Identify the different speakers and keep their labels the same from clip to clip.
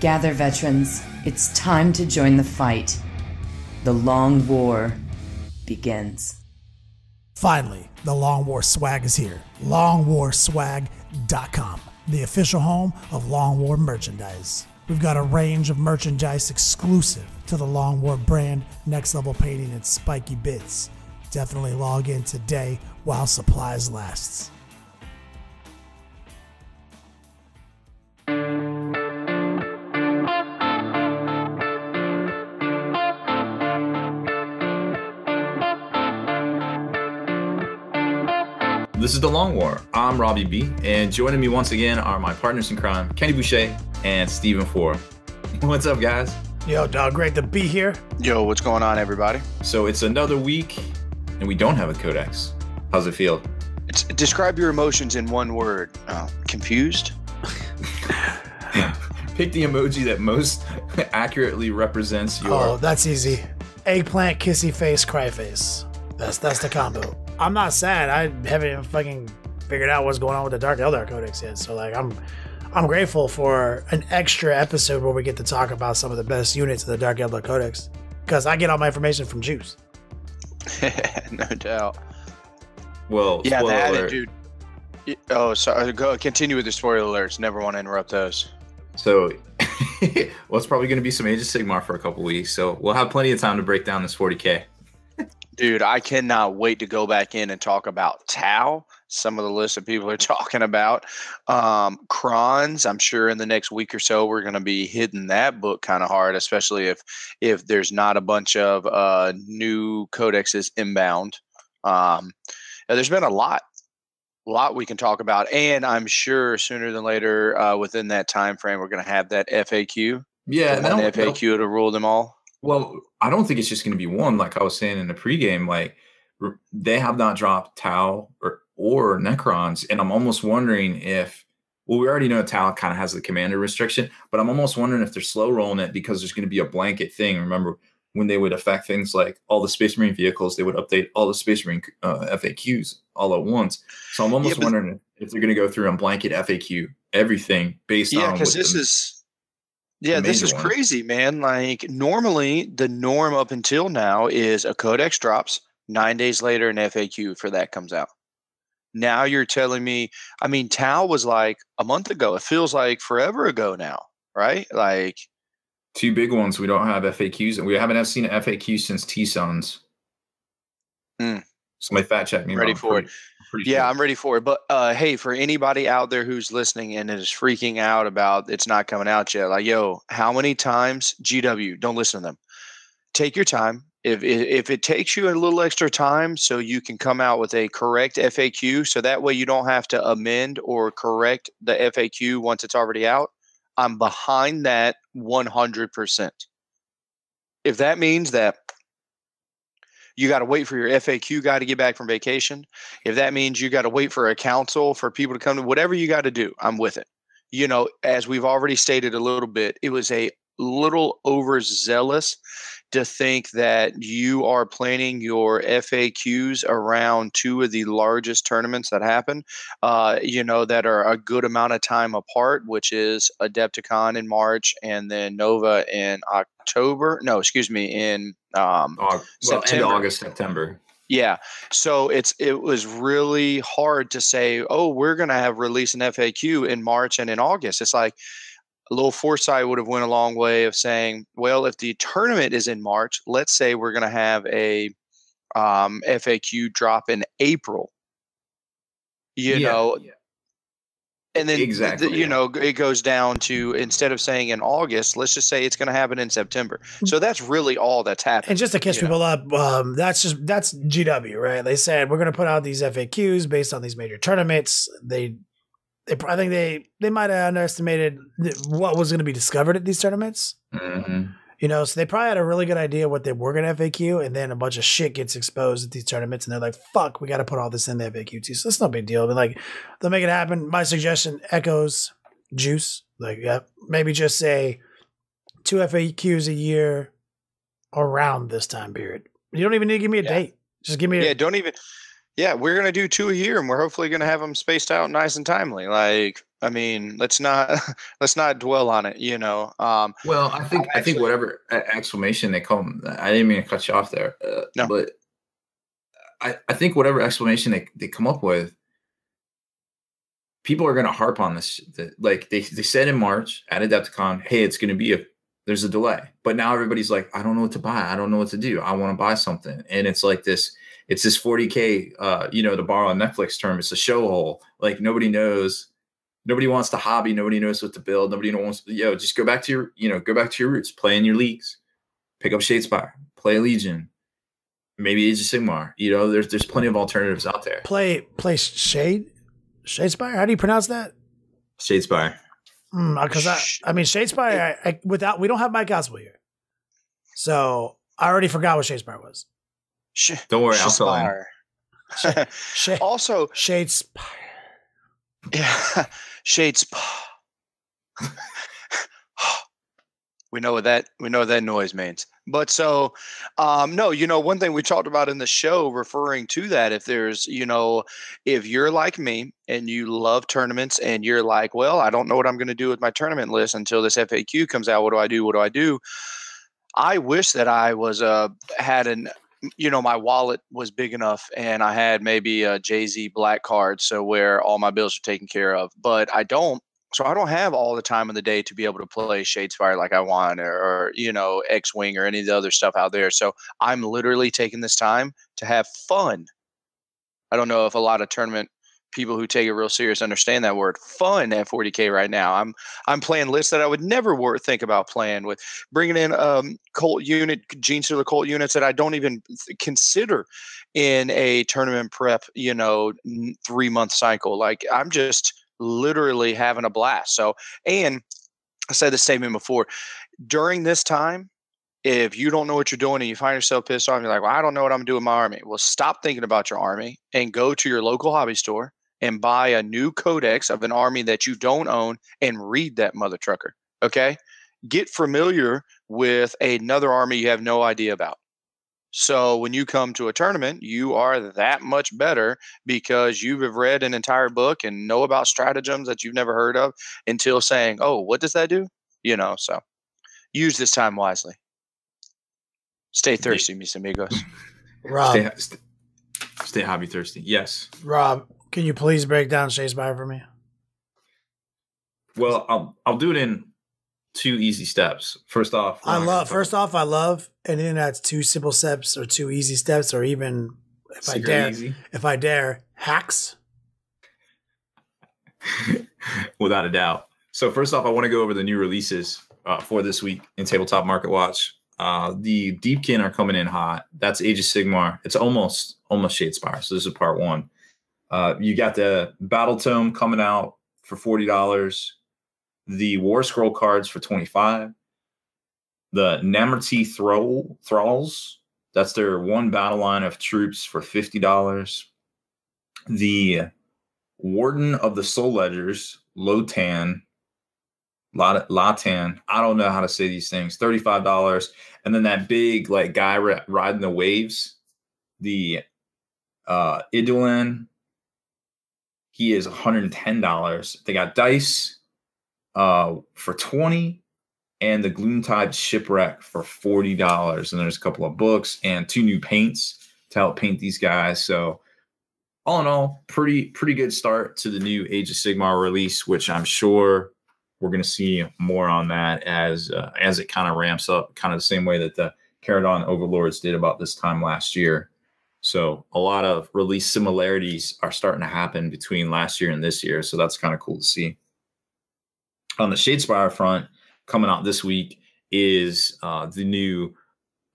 Speaker 1: Gather, veterans. It's time to join the fight. The Long War begins.
Speaker 2: Finally, the Long War swag is here. LongWarSwag.com, the official home of Long War merchandise. We've got a range of merchandise exclusive to the Long War brand, Next Level Painting, and Spikey Bits. Definitely log in today while supplies lasts.
Speaker 3: This is The Long War. I'm Robbie B, and joining me once again are my partners in crime, Kenny Boucher and Stephen Ford. What's up, guys?
Speaker 2: Yo, dog, great to be here.
Speaker 4: Yo, what's going on, everybody?
Speaker 3: So it's another week, and we don't have a Codex. How's it feel?
Speaker 4: Describe your emotions in one word. Confused?
Speaker 3: Pick the emoji that most accurately represents your...
Speaker 2: Oh, that's easy. Eggplant, kissy face, cry face. That's the combo. I'm not sad. I haven't even fucking figured out what's going on with the Dark Eldar Codex yet. So like I'm grateful for an extra episode where we get to talk about some of the best units of the Dark Eldar Codex. Because I get all my information from Juice.
Speaker 4: No doubt.
Speaker 3: Well,
Speaker 4: yeah,
Speaker 3: spoiler
Speaker 4: that
Speaker 3: alert.
Speaker 4: dude. Oh, sorry. Go continue with the spoiler alerts. Never want to interrupt those.
Speaker 3: So, well, it's probably going to be some Age of Sigmar for a couple weeks. So we'll have plenty of time to break down this 40K.
Speaker 4: Dude, I cannot wait to go back in and talk about Tau. Some of the lists that people are talking about. Krons, I'm sure in the next week or so, we're going to be hitting that book kind of hard, especially if there's not a bunch of new codexes inbound. There's been a lot we can talk about. And I'm sure sooner than later, within that time frame, we're going to have that FAQ.
Speaker 3: Yeah,
Speaker 4: one FAQ to rule them all.
Speaker 3: Well, I don't think it's just going to be one. Like I was saying in the pregame, like they have not dropped Tau or Necrons, and I'm almost wondering if, well, we already know Tau kind of has the commander restriction, but I'm almost wondering if they're slow rolling it because there's going to be a blanket thing. Remember when they would affect things like all the Space Marine vehicles, they would update all the Space Marine FAQs all at once. So I'm almost wondering if they're going to go through and blanket FAQ everything based on.
Speaker 4: Yeah, because this is. Yeah, this is crazy, man. Like normally the norm up until now is a codex drops 9 days later, an FAQ for that comes out. Now you're telling me, I mean, Tau was like a month ago. It feels like forever ago now, right? Like
Speaker 3: two big ones. We don't have FAQs, and we haven't seen an FAQ since T-Sons. Somebody fact check me.
Speaker 4: Ready for it. Yeah, I'm ready for it. But hey, for anybody out there who's listening and is freaking out about it's not coming out yet, like, yo, how many times GW? Don't listen to them. Take your time. If it takes you a little extra time, so you can come out with a correct FAQ, so that way you don't have to amend or correct the FAQ once it's already out. I'm behind that 100%. If that means that you got to wait for your FAQ guy to get back from vacation, if that means you got to wait for a council for people to come to, whatever you got to do, I'm with it. You know, as we've already stated a little bit, it was a little overzealous to think that you are planning your FAQs around two of the largest tournaments that happen, that are a good amount of time apart, which is Adepticon in March and then Nova in October. No, excuse me, in September.
Speaker 3: End of August, September.
Speaker 4: Yeah. So it was really hard to say, oh, we're going to have release an FAQ in March and in August. It's like, a little foresight would have went a long way of saying, well, if the tournament is in March, let's say we're going to have a FAQ drop in April, know, and then,
Speaker 3: exactly,
Speaker 4: it goes down to, instead of saying in August, let's just say it's going to happen in September. So that's really all that's happening.
Speaker 2: And just to catch people up, that's GW, right? They said, we're going to put out these FAQs based on these major tournaments. I think they might have underestimated what was going to be discovered at these tournaments.
Speaker 3: Mm-hmm.
Speaker 2: So they probably had a really good idea what they were going to FAQ, and then a bunch of shit gets exposed at these tournaments, and they're like, fuck, we got to put all this in the FAQ too. So it's no big deal. But like, they'll make it happen. My suggestion echoes Juice. Like, yeah, maybe just say 2 FAQs a year around this time period. You don't even need to give me a date. Just give me
Speaker 4: don't even. Yeah, we're going to do 2 a year, and we're hopefully going to have them spaced out nice and timely. Like, I mean, let's not let's not dwell on it. You know.
Speaker 3: Well, I think whatever explanation they come, I didn't mean to cut you off there,
Speaker 4: No.
Speaker 3: but I think whatever explanation they come up with, people are going to harp on this. Like they said in March at Adepticon, hey, it's going to be there's a delay, but now everybody's like, I don't know what to buy. I don't know what to do. I want to buy something. And it's like this, it's this 40K, to borrow a Netflix term, it's a show hole. Like nobody knows, nobody wants to hobby. Nobody knows what to build. Nobody wants to, just go back to your roots, play in your leagues, pick up Shadespire, play Legion, maybe Age of Sigmar. There's plenty of alternatives out there.
Speaker 2: Play Shadespire. How do you pronounce that?
Speaker 3: Shadespire.
Speaker 2: Because Shadespire. We don't have Mike Gospel here, so I already forgot what Shadespire was.
Speaker 3: Don't worry, I'll fill in.
Speaker 4: Also,
Speaker 2: Shadespire.
Speaker 4: Yeah, Shadespire. We know what that noise means. But so, no, one thing we talked about in the show, referring to that, if there's, if you're like me and you love tournaments and you're like, well, I don't know what I'm going to do with my tournament list until this FAQ comes out. What do I do? What do I do? I wish that I was my wallet was big enough and I had maybe a Jay-Z black card, so where all my bills are taken care of. But I don't. So I don't have all the time in the day to be able to play Shadespire like I want or X-Wing or any of the other stuff out there. So I'm literally taking this time to have fun. I don't know if a lot of tournament people who take it real serious understand that word fun at 40K right now. I'm playing lists that I would never think about playing, with bringing in cult unit, Gene Stealer cult units that I don't even consider in a tournament prep, 3-month cycle. Like I'm just literally having a blast. So, and I said this statement before, during this time, if you don't know what you're doing and you find yourself pissed off, you're like, well, I don't know what I'm doing with my army. Well, stop thinking about your army and go to your local hobby store and buy a new codex of an army that you don't own and read that mother trucker. Okay. Get familiar with another army you have no idea about. So when you come to a tournament, you are that much better because you have read an entire book and know about stratagems that you've never heard of until saying, oh, what does that do? So use this time wisely. Stay thirsty, mis amigos.
Speaker 2: Rob.
Speaker 3: Stay hobby thirsty. Yes.
Speaker 2: Rob, can you please break down Shadespire for me?
Speaker 3: Well, I'll do it in 2 easy steps. First off, I
Speaker 2: love anything that's 2 simple steps or 2 easy steps, or even if I dare, hacks.
Speaker 3: Without a doubt. So first off, I want to go over the new releases for this week in Tabletop Market Watch. The Deepkin are coming in hot. That's Age of Sigmar. It's almost Shadespire. So this is part 1. You got the Battle Tome coming out for $40. The War Scroll cards for $25. The Namerti Thralls, that's their 1 battle line of troops for $50. The Warden of the Soul Ledgers, Latan, I don't know how to say these things, $35. And then that big guy riding the waves, the Idolin, he is $110. They got dice for $20, and the Gloontide Shipwreck for $40. And there's a couple of books and 2 new paints to help paint these guys. So all in all, pretty good start to the new Age of Sigmar release, which I'm sure we're going to see more on that as it kind of ramps up, kind of the same way that the Caradon Overlords did about this time last year. So a lot of release similarities are starting to happen between last year and this year. So that's kind of cool to see. On the Shadespire front, coming out this week is the new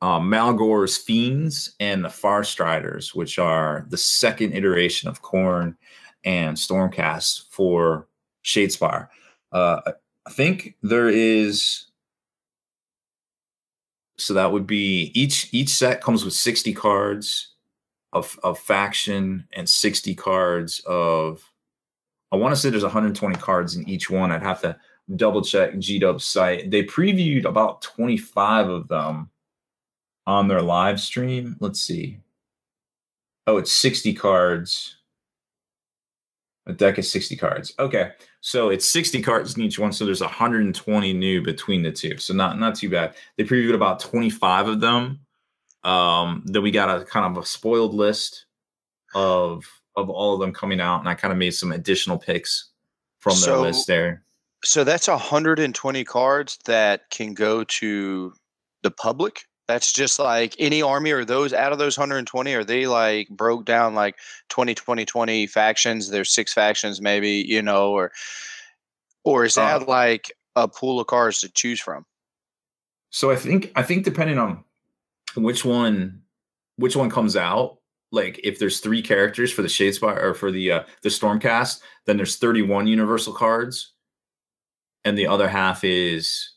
Speaker 3: Malgore's Fiends and the Farstriders, which are the second iteration of Khorne and Stormcast for Shadespire. I think there is, so that would be each set comes with 60 cards of faction and 60 cards of, I want to say there's 120 cards in each one. I'd have to double check G-Dub's site. They previewed about 25 of them on their live stream. Let's see. Oh, it's 60 cards. A deck is 60 cards. Okay. So it's 60 cards in each one. So there's 120 new between the two. So not too bad. They previewed about 25 of them. Then we got a kind of a spoiled list of all of them coming out. And I kind of made some additional picks from their list there.
Speaker 4: So that's 120 cards that can go to the public. That's just like any army, or those out of those 120, are they like broke down like 20 factions? There's 6 factions maybe, you know, or is that like a pool of cards to choose from?
Speaker 3: So I think depending on which one comes out, like if there's 3 characters for the Shadespire or for the Stormcast, then there's 31 universal cards, and the other half is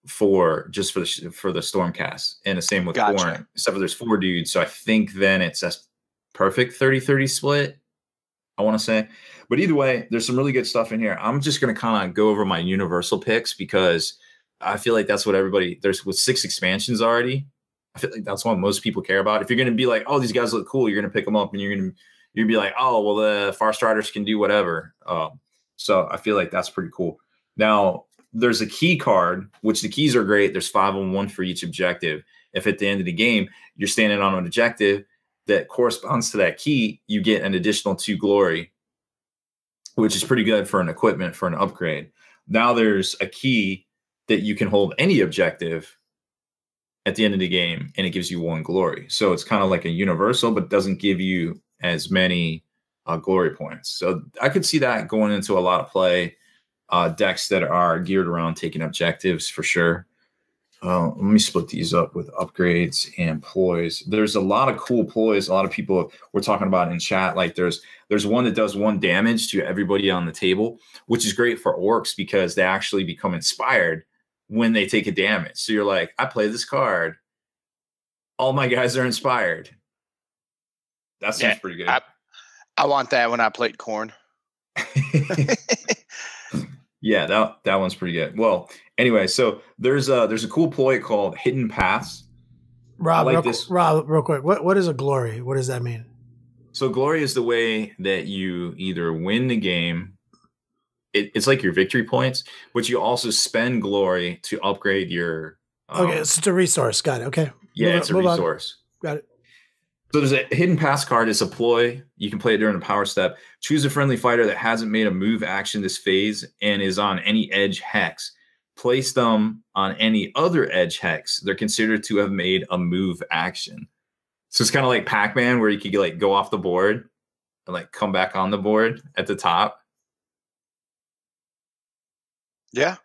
Speaker 3: for the Stormcast, and the same with Khorne, except for there's 4 dudes. So I think then it's a perfect 30-30 split, I want to say. But either way, there's some really good stuff in here. I'm just going to kind of go over my universal picks because I feel like that's what there's with 6 expansions already. I feel like that's what most people care about. If you're going to be like, oh, these guys look cool, you're going to pick them up, and you're going to be like, oh, well, the Farstriders can do whatever. So I feel like that's pretty cool. Now, there's a key card, which the keys are great. There's 5 on 1 for each objective. If at the end of the game, you're standing on an objective that corresponds to that key, you get an additional 2 glory, which is pretty good for an equipment, for an upgrade. Now there's a key that you can hold any objective at the end of the game, and it gives you 1 glory. So it's kind of like a universal, but doesn't give you as many glory points. So I could see that going into a lot of play. Decks that are geared around taking objectives for sure. Let me split these up with upgrades and ploys. There's a lot of cool ploys. A lot of people were talking about in chat. Like there's one that does 1 damage to everybody on the table, which is great for orcs because they actually become inspired when they take a damage. So you're like, I play this card, all my guys are inspired. That seems pretty good.
Speaker 4: I want that when I played Khorne.
Speaker 3: Yeah, that one's pretty good. Well, anyway, so there's a cool ploy called Hidden Paths.
Speaker 2: Rob, real quick. What is a glory? What does that mean?
Speaker 3: So glory is the way that you either win the game. It's like your victory points, but you also spend glory to upgrade your.
Speaker 2: Okay, so it's a resource. Got it. Okay.
Speaker 3: Yeah, it's a resource.
Speaker 2: Got it.
Speaker 3: So there's a Hidden Pass card. It's a ploy. You can play it during a power step. Choose a friendly fighter that hasn't made a move action this phase and is on any edge hex. Place them on any other edge hex. They're considered to have made a move action. So it's kind of like Pac-Man, where you could like go off the board and like come back on the board at the top.
Speaker 4: Yeah.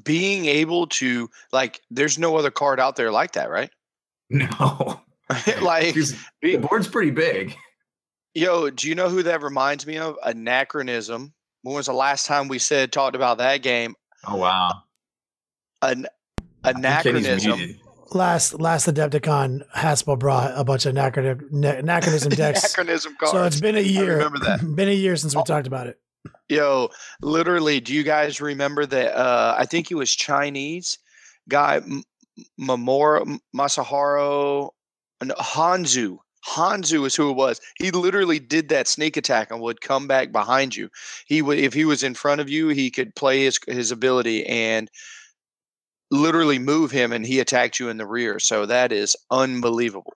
Speaker 4: Being able to, like, there's no other card out there like that, right?
Speaker 3: No.
Speaker 4: Like
Speaker 3: the board's pretty big.
Speaker 4: Yo, do you know who that reminds me of? Anachronism. When was the last time we talked about that game?
Speaker 3: Oh wow.
Speaker 4: Anachronism.
Speaker 2: Last Adepticon, Haspel brought a bunch of anachronism decks.
Speaker 4: Anachronism cards.
Speaker 2: So it's been a year.
Speaker 4: I remember that.
Speaker 2: Been a year since we talked about it.
Speaker 4: Yo, literally, do you guys remember that? I think he was Chinese guy, Masaharu. Hanzu is who it was. He literally did that sneak attack and would come back behind you. If he was in front of you, he could play his ability and literally move him, and he attacked you in the rear. So that is unbelievable.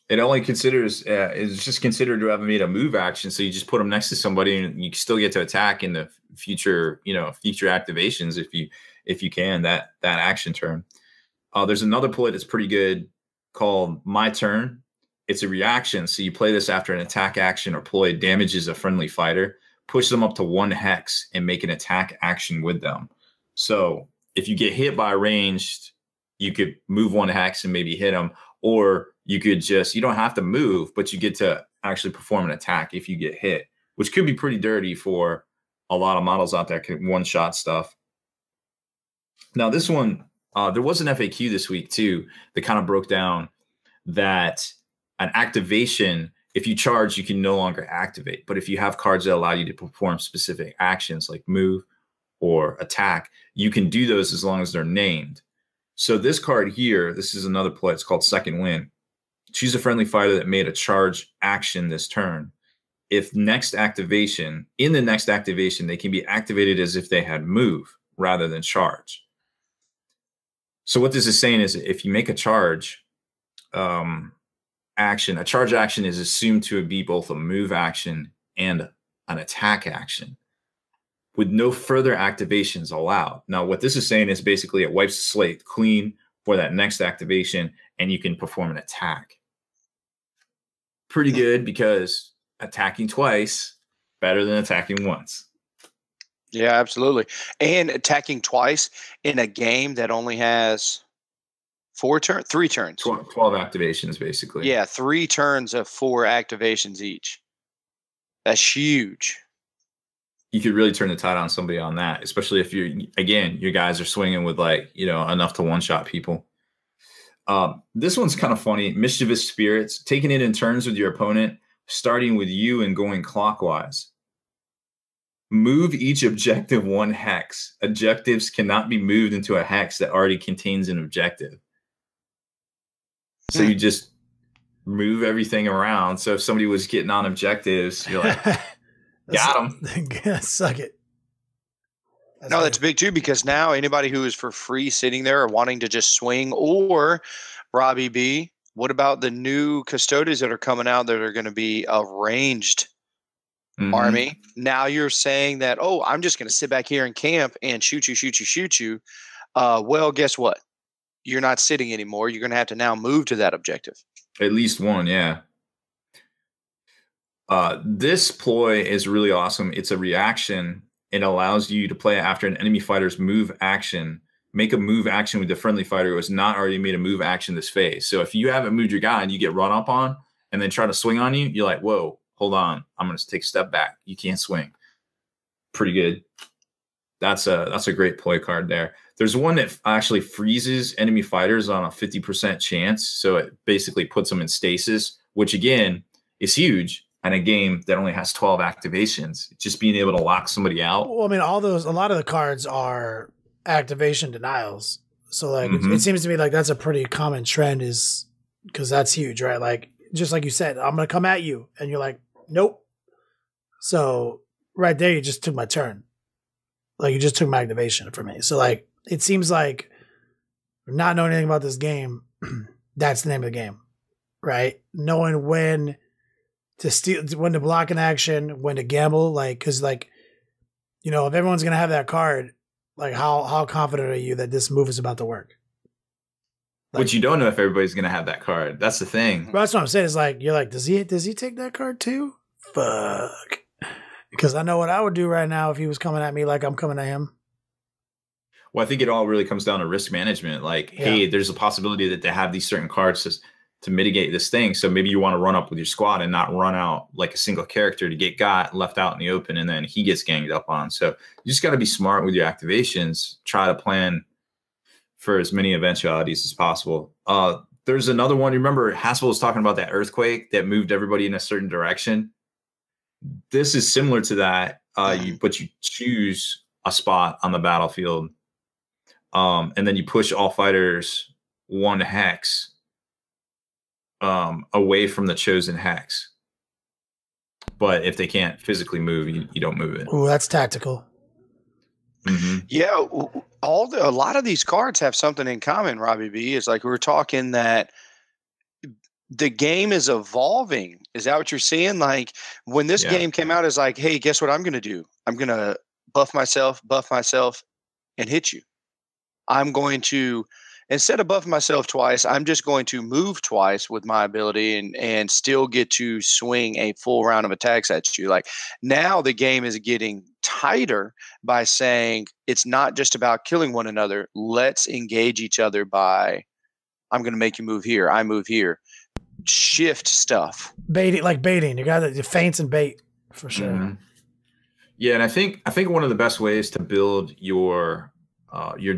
Speaker 3: It only it's just considered to have made a move action. So you just put them next to somebody, and you still get to attack in the future activations if you can that action turn. There's another ploy that's pretty good called My Turn. It's a reaction. So you play this after an attack action or ploy damages a friendly fighter, push them up to 1 hex and make an attack action with them. So if you get hit by a ranged, you could move 1 hex and maybe hit them, or you could you don't have to move, but you get to actually perform an attack if you get hit, which could be pretty dirty for a lot of models out there, one-shot stuff. Now this one, there was an FAQ this week too that kind of broke down that an activation, if you charge, you can no longer activate. But if you have cards that allow you to perform specific actions like move or attack, you can do those as long as they're named. So this card here, this is another play. It's called Second Wind. Choose a friendly fighter that made a charge action this turn. if in the next activation, they can be activated as if they had move rather than charge. So what this is saying is if you make a charge action, a charge action is assumed to be both a move action and an attack action with no further activations allowed. Now, what this is saying is basically it wipes the slate clean for that next activation, and you can perform an attack. Pretty good, because attacking twice better than attacking once.
Speaker 4: Yeah, absolutely. And attacking twice in a game that only has 3 turns.
Speaker 3: 12 activations, basically.
Speaker 4: Yeah, 3 turns of 4 activations each. That's huge.
Speaker 3: You could really turn the tide on somebody on that, especially if your guys are swinging with enough to one-shot people. This one's kind of funny. Mischievous Spirits, taking it in turns with your opponent, starting with you and going clockwise. Move each objective 1 hex. Objectives cannot be moved into a hex that already contains an objective. So you just move everything around. So if somebody was getting on objectives, you're like, got them.
Speaker 2: Suck it.
Speaker 4: That's big too, because now anybody who is for free sitting there or wanting to just swing, or Robbie B, what about the new Custodes that are coming out that are going to be a ranged army? Now you're saying that, oh, I'm just going to sit back here and camp and shoot you. Well, guess what? You're not sitting anymore. You're going to have to now move to that objective.
Speaker 3: At least one, yeah. This ploy is really awesome. It's a reaction. It allows you to play after an enemy fighter's move action. Make a move action with the friendly fighter who has not already made a move action this phase. So if you haven't moved your guy and you get run up on and then try to swing on you, you're like, whoa, hold on. I'm going to take a step back. You can't swing. Pretty good. That's a great ploy card there. There's one that actually freezes enemy fighters on a 50% chance. So it basically puts them in stasis, which again is huge in a game that only has 12 activations. Just being able to lock somebody out.
Speaker 2: Well, I mean, a lot of the cards are activation denials. So like, it seems to me like that's a pretty common trend, is because that's huge, right? Like, just like you said, I'm going to come at you. And you're like, nope. So right there, you just took my turn. Like, you just took my activation for me. So like, it seems like not knowing anything about this game, that's the name of the game, right? Knowing when to steal, when to block an action, when to gamble, like, because like, if everyone's gonna have that card, like, how confident are you that this move is about to work? Like,
Speaker 3: but you don't know if everybody's gonna have that card. That's the thing.
Speaker 2: Well, that's what I'm saying. It's like, you're like, does he take that card too? Fuck. Because I know what I would do right now if he was coming at me like I'm coming at him.
Speaker 3: Well, I think it all really comes down to risk management. Like, hey, there's a possibility that they have these certain cards to mitigate this thing. So maybe you want to run up with your squad and not run out like a single character to get left out in the open and then he gets ganged up on. So you just got to be smart with your activations. Try to plan for as many eventualities as possible. There's another one. Remember, Haspel was talking about that earthquake that moved everybody in a certain direction. This is similar to that, but you choose a spot on the battlefield. And then you push all fighters 1 hex away from the chosen hex. But if they can't physically move, you don't move it.
Speaker 2: Oh, that's tactical.
Speaker 4: Yeah, a lot of these cards have something in common, Robbie B. It's like we were talking that the game is evolving. Is that what you're seeing? Like, when this game came out, it's like, hey, guess what I'm going to do? I'm going to buff myself, and hit you. I'm going to, instead of buffing myself twice, I'm just going to move twice with my ability and still get to swing a full round of attacks at you. Like, now the game is getting tighter by saying it's not just about killing one another. Let's engage each other by, I'm going to make you move here. I move here. Shift stuff.
Speaker 2: Baiting. You got the feints and bait for sure.
Speaker 3: Yeah, and I think one of the best ways to build your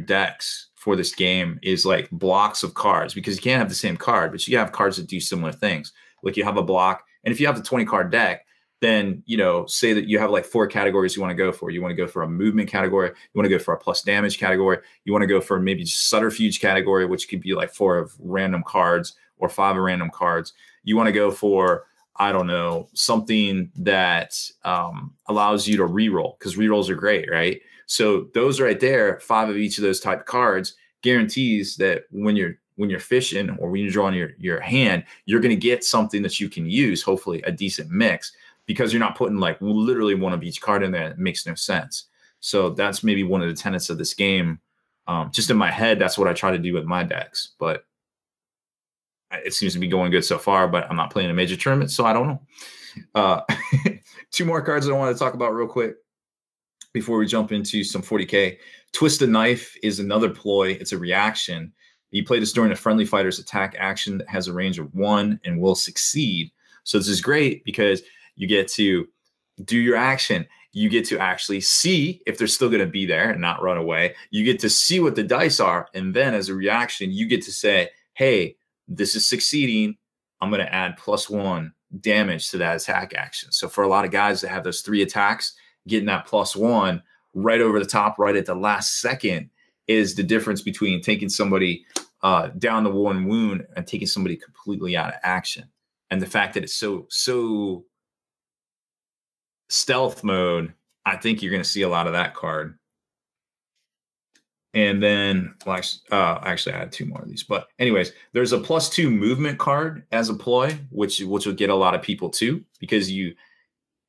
Speaker 3: decks for this game is like blocks of cards, because you can't have the same card, but you have cards that do similar things. Like, you have a block, and if you have the 20 card deck, then, say that you have like 4 categories you want to go for. You want to go for a movement category. You want to go for a plus damage category. You want to go for maybe just subterfuge category, which could be like 4 of random cards or 5 of random cards. You want to go for I don't know, something that allows you to reroll, because rerolls are great, right? So those right there, 5 of each of those type cards guarantees that when you're fishing or when you're drawing your hand, you're going to get something that you can use, hopefully a decent mix, because you're not putting like literally one of each card in there. It makes no sense. So that's maybe one of the tenets of this game. Just in my head, that's what I try to do with my decks, but it seems to be going good so far, but I'm not playing a major tournament, so I don't know. 2 more cards that I want to talk about real quick before we jump into some 40K. Twist the Knife is another ploy. It's a reaction. You play this during a friendly fighter's attack action that has a range of 1 and will succeed. So this is great because you get to do your action. You get to actually see if they're still going to be there and not run away. You get to see what the dice are. And then as a reaction, you get to say, hey, this is succeeding. I'm going to add +1 damage to that attack action. So for a lot of guys that have those 3 attacks, getting that +1 right over the top, right at the last second, is the difference between taking somebody down to 1 wound and taking somebody completely out of action. And the fact that it's so stealth mode, I think you're going to see a lot of that card. And then, well, actually, I had 2 more of these. But anyways, there's a +2 movement card as a ploy, which will get a lot of people too, because you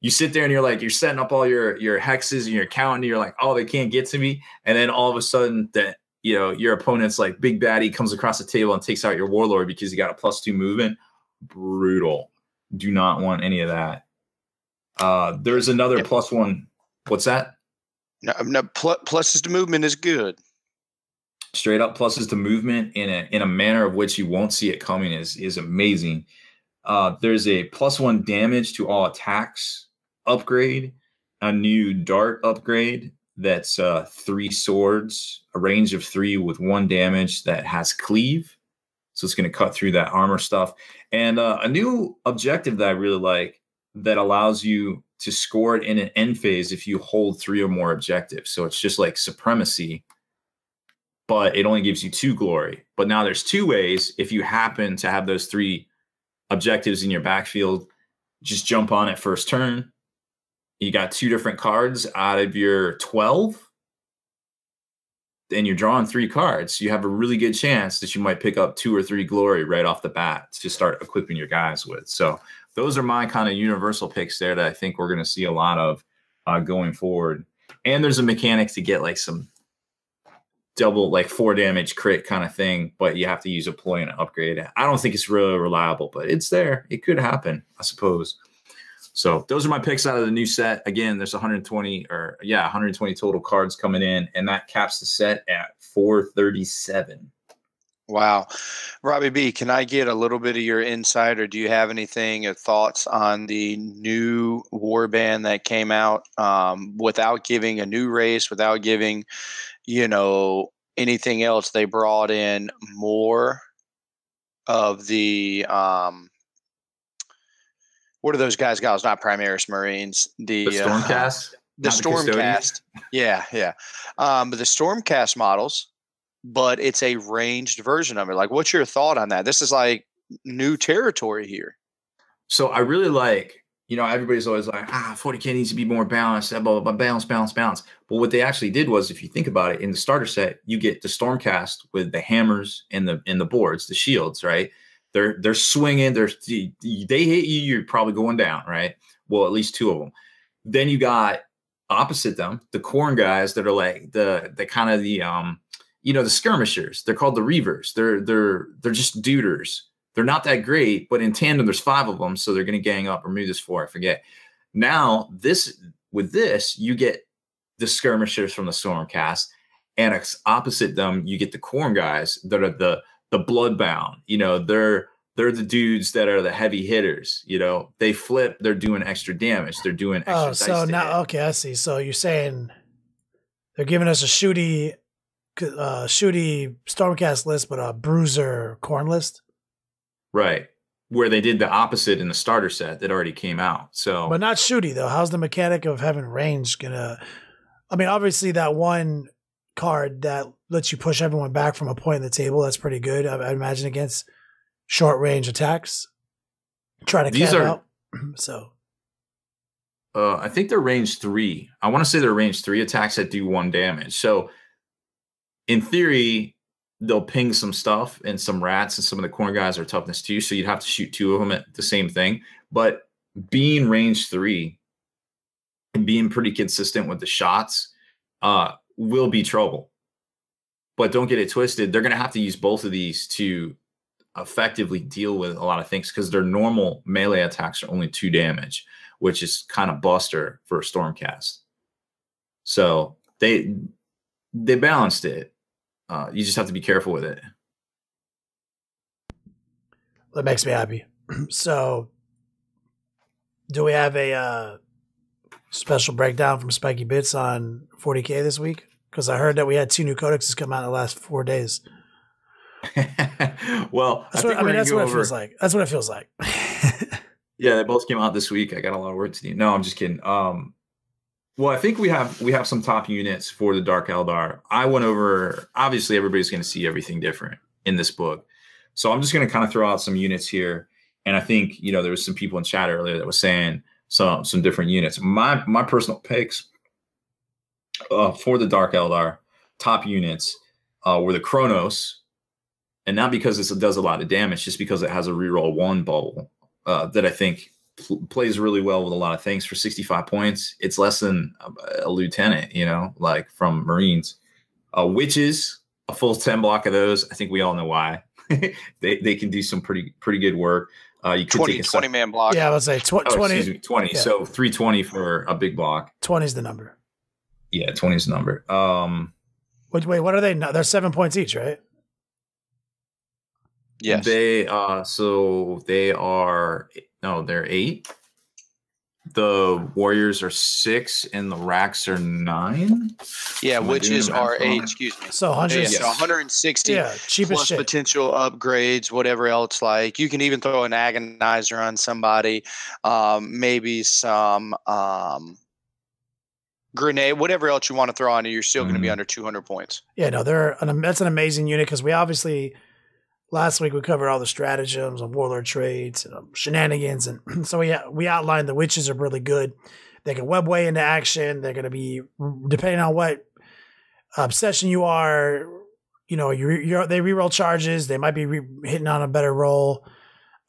Speaker 3: sit there and you're setting up all your hexes and you're counting. And you're like, oh, they can't get to me. And then all of a sudden, that your opponent's like big baddie comes across the table and takes out your warlord because you got a +2 movement. Brutal. Do not want any of that. There's another +1. What's that?
Speaker 4: No, pluses to movement is good.
Speaker 3: Straight up pluses to movement in a manner of which you won't see it coming is amazing. There's a +1 damage to all attacks upgrade, a new dart upgrade that's 3 swords, a range of 3 with 1 damage that has cleave. So it's going to cut through that armor stuff. And a new objective that I really like that allows you to score it in an end phase if you hold 3 or more objectives. So it's just like supremacy, but it only gives you 2 glory. But now there's 2 ways. If you happen to have those 3 objectives in your backfield, just jump on it first turn. You got 2 different cards out of your 12, and you're drawing 3 cards. You have a really good chance that you might pick up 2 or 3 glory right off the bat to start equipping your guys with. So those are my kind of universal picks there that I think we're going to see a lot of going forward. And there's a mechanic to get like some double, like 4 damage crit kind of thing, but you have to use a ploy and upgrade it. I don't think it's really reliable, but it's there. It could happen, I suppose. So those are my picks out of the new set. Again, there's 120 total cards coming in, and that caps the set at 437.
Speaker 4: Wow. Robbie B, can I get a little bit of your insight, or do you have anything or thoughts on the new warband that came out without giving a new race, without giving, anything else? They brought in more of the what are those guys? Not Primaris Marines. The
Speaker 3: Stormcast?
Speaker 4: The Stormcast. Yeah. But the Stormcast models, but it's a ranged version of it. Like, what's your thought on that? This is like new territory here.
Speaker 3: So I really like, everybody's always like, 40K needs to be more balanced, blah, blah, blah, balance. But what they actually did was, if you think about it, in the starter set, you get the Stormcast with the hammers and the boards, the shields, right? They're swinging. They hit you, you're probably going down, right? Well, at least 2 of them. Then you got opposite them, the corn guys that are like the kind of the skirmishers. They're called the Reavers. They're just duders. They're not that great, but in tandem, there's 5 of them, so they're going to gang up. Or maybe there's 4, I forget. Now, with this, you get the skirmishers from the Stormcast, and opposite them, you get the corn guys that are the bloodbound. They're the dudes that are the heavy hitters. They flip. They're doing extra damage. They're doing extra.
Speaker 2: Oh, so now, okay, I see. So you're saying they're giving us a shooty Stormcast list, but a bruiser corn list.
Speaker 3: Right. Where they did the opposite in the starter set that already came out. So,
Speaker 2: but not shooty though. How's the mechanic of having range gonna? I mean, obviously that one card that lets you push everyone back from a point in the table, that's pretty good. I imagine against short range attacks. Try to cap out. So
Speaker 3: I think they're range 3. I want to say they're range 3 attacks that do 1 damage. So in theory, they'll ping some stuff, and some rats and some of the corner guys are toughness 2. So you'd have to shoot 2 of them at the same thing. But being range 3 and being pretty consistent with the shots will be trouble. But don't get it twisted. They're going to have to use both of these to effectively deal with a lot of things, because their normal melee attacks are only 2 damage, which is kind of buster for a Stormcast. So they balanced it. You just have to be careful with it.
Speaker 2: That makes me happy. So do we have a special breakdown from Spikey Bits on 40K this week? Because I heard that we had 2 new codexes come out in the last 4 days.
Speaker 3: Well,
Speaker 2: that's what it feels like. That's what it feels like.
Speaker 3: Yeah, they both came out this week. I got a lot of work to do. No, I'm just kidding. Well, I think we have some top units for the Dark Eldar. I went over. Obviously, everybody's going to see everything different in this book, so I'm just going to kind of throw out some units here. And I think there was some people in chat earlier that was saying some different units. My personal picks for the Dark Eldar top units were the Chronos, and not because this does a lot of damage, just because it has a reroll 1 bubble that I think plays really well with a lot of things. For 65 points, it's less than a lieutenant, like from Marines. Witches, a full 10 block of those. I think we all know why. they can do some pretty good work. You could
Speaker 4: 20 man block.
Speaker 2: Yeah, I would say 20.
Speaker 3: 20. Yeah. So 320 for a big block.
Speaker 2: 20 is the number.
Speaker 3: Yeah, 20 is the number.
Speaker 2: Wait, what are they? They're 7 points each, right?
Speaker 4: Yes.
Speaker 3: They're 8. The Warriors are 6 and the Racks are 9.
Speaker 4: Yeah, witches are 8, excuse me.
Speaker 2: So
Speaker 4: 160
Speaker 2: cheap
Speaker 4: plus
Speaker 2: as shit.
Speaker 4: Potential upgrades, whatever else. Like you can even throw an agonizer on somebody, maybe some grenade, whatever else you want to throw on it, you're still going to be under 200 points.
Speaker 2: Yeah, no, that's an amazing unit, because we obviously last week we covered all the stratagems and warlord traits and shenanigans, and so we outlined the witches are really good. They can web way into action. They're going to be, depending on what obsession you are, they reroll charges. They might be hitting on a better roll.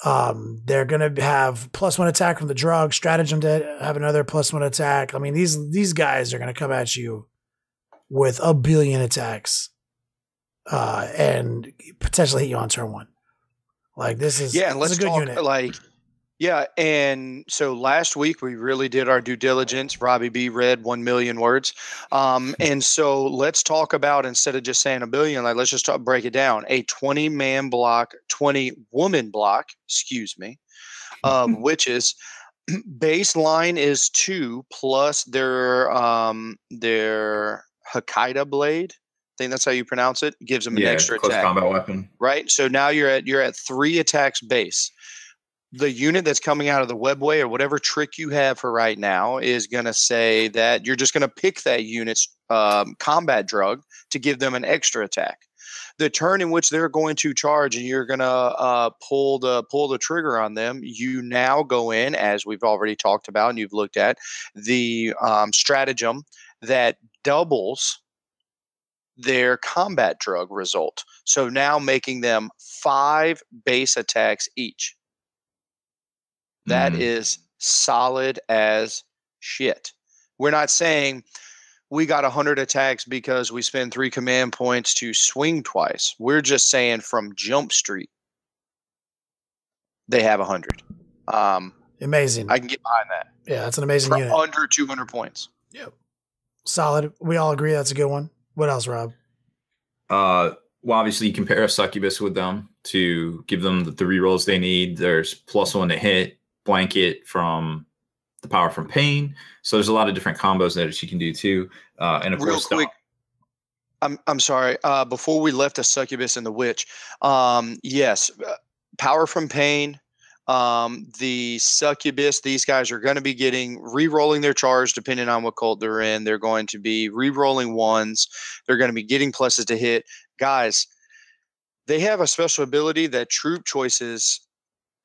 Speaker 2: They're going to have +1 attack from the drug stratagem to have another +1 attack. I mean, these guys are going to come at you with a billion attacks, and potentially hit you on turn 1. Like this is
Speaker 4: and let's
Speaker 2: a good
Speaker 4: talk
Speaker 2: unit.
Speaker 4: And so last week we really did our due diligence. Robbie B read 1 million words. And so let's talk about, instead of just saying a billion, like let's just break it down. A 20 man block, 20 woman block, witches. Baseline is 2 plus their Hakita blade. I think that's how you pronounce it. Gives them an extra
Speaker 3: close
Speaker 4: attack.
Speaker 3: Combat weapon.
Speaker 4: Right. So now you're at 3 attacks base. The unit that's coming out of the webway or whatever trick you have for right now is going to say that you're just going to pick that unit's combat drug to give them an extra attack. The turn in which they're going to charge and you're going to pull the trigger on them, you now go in, as we've already talked about and you've looked at, the stratagem that doubles their combat drug result. So now making them 5 base attacks each. That is solid as shit. We're not saying we got 100 attacks because we spend 3 command points to swing twice. We're just saying from Jump Street, they have 100.
Speaker 2: Amazing.
Speaker 4: I can get behind that.
Speaker 2: Yeah, that's an amazing unit.
Speaker 4: Under 200 points.
Speaker 2: Yep. Solid. We all agree that's a good one. What else, Rob?
Speaker 3: Well, obviously you compare a succubus with them to give them the rerolls they need. There's +1 to hit, blanket from the power from pain. So there's a lot of different combos that you can do too. And of course,
Speaker 4: quick, I'm sorry. Before we left the succubus and the witch, yes, power from pain. The succubus, these guys are going to be re-rolling their charge depending on what cult they're in. They're going to be re-rolling 1s. They're going to be getting pluses to hit. Guys, they have a special ability that troop choices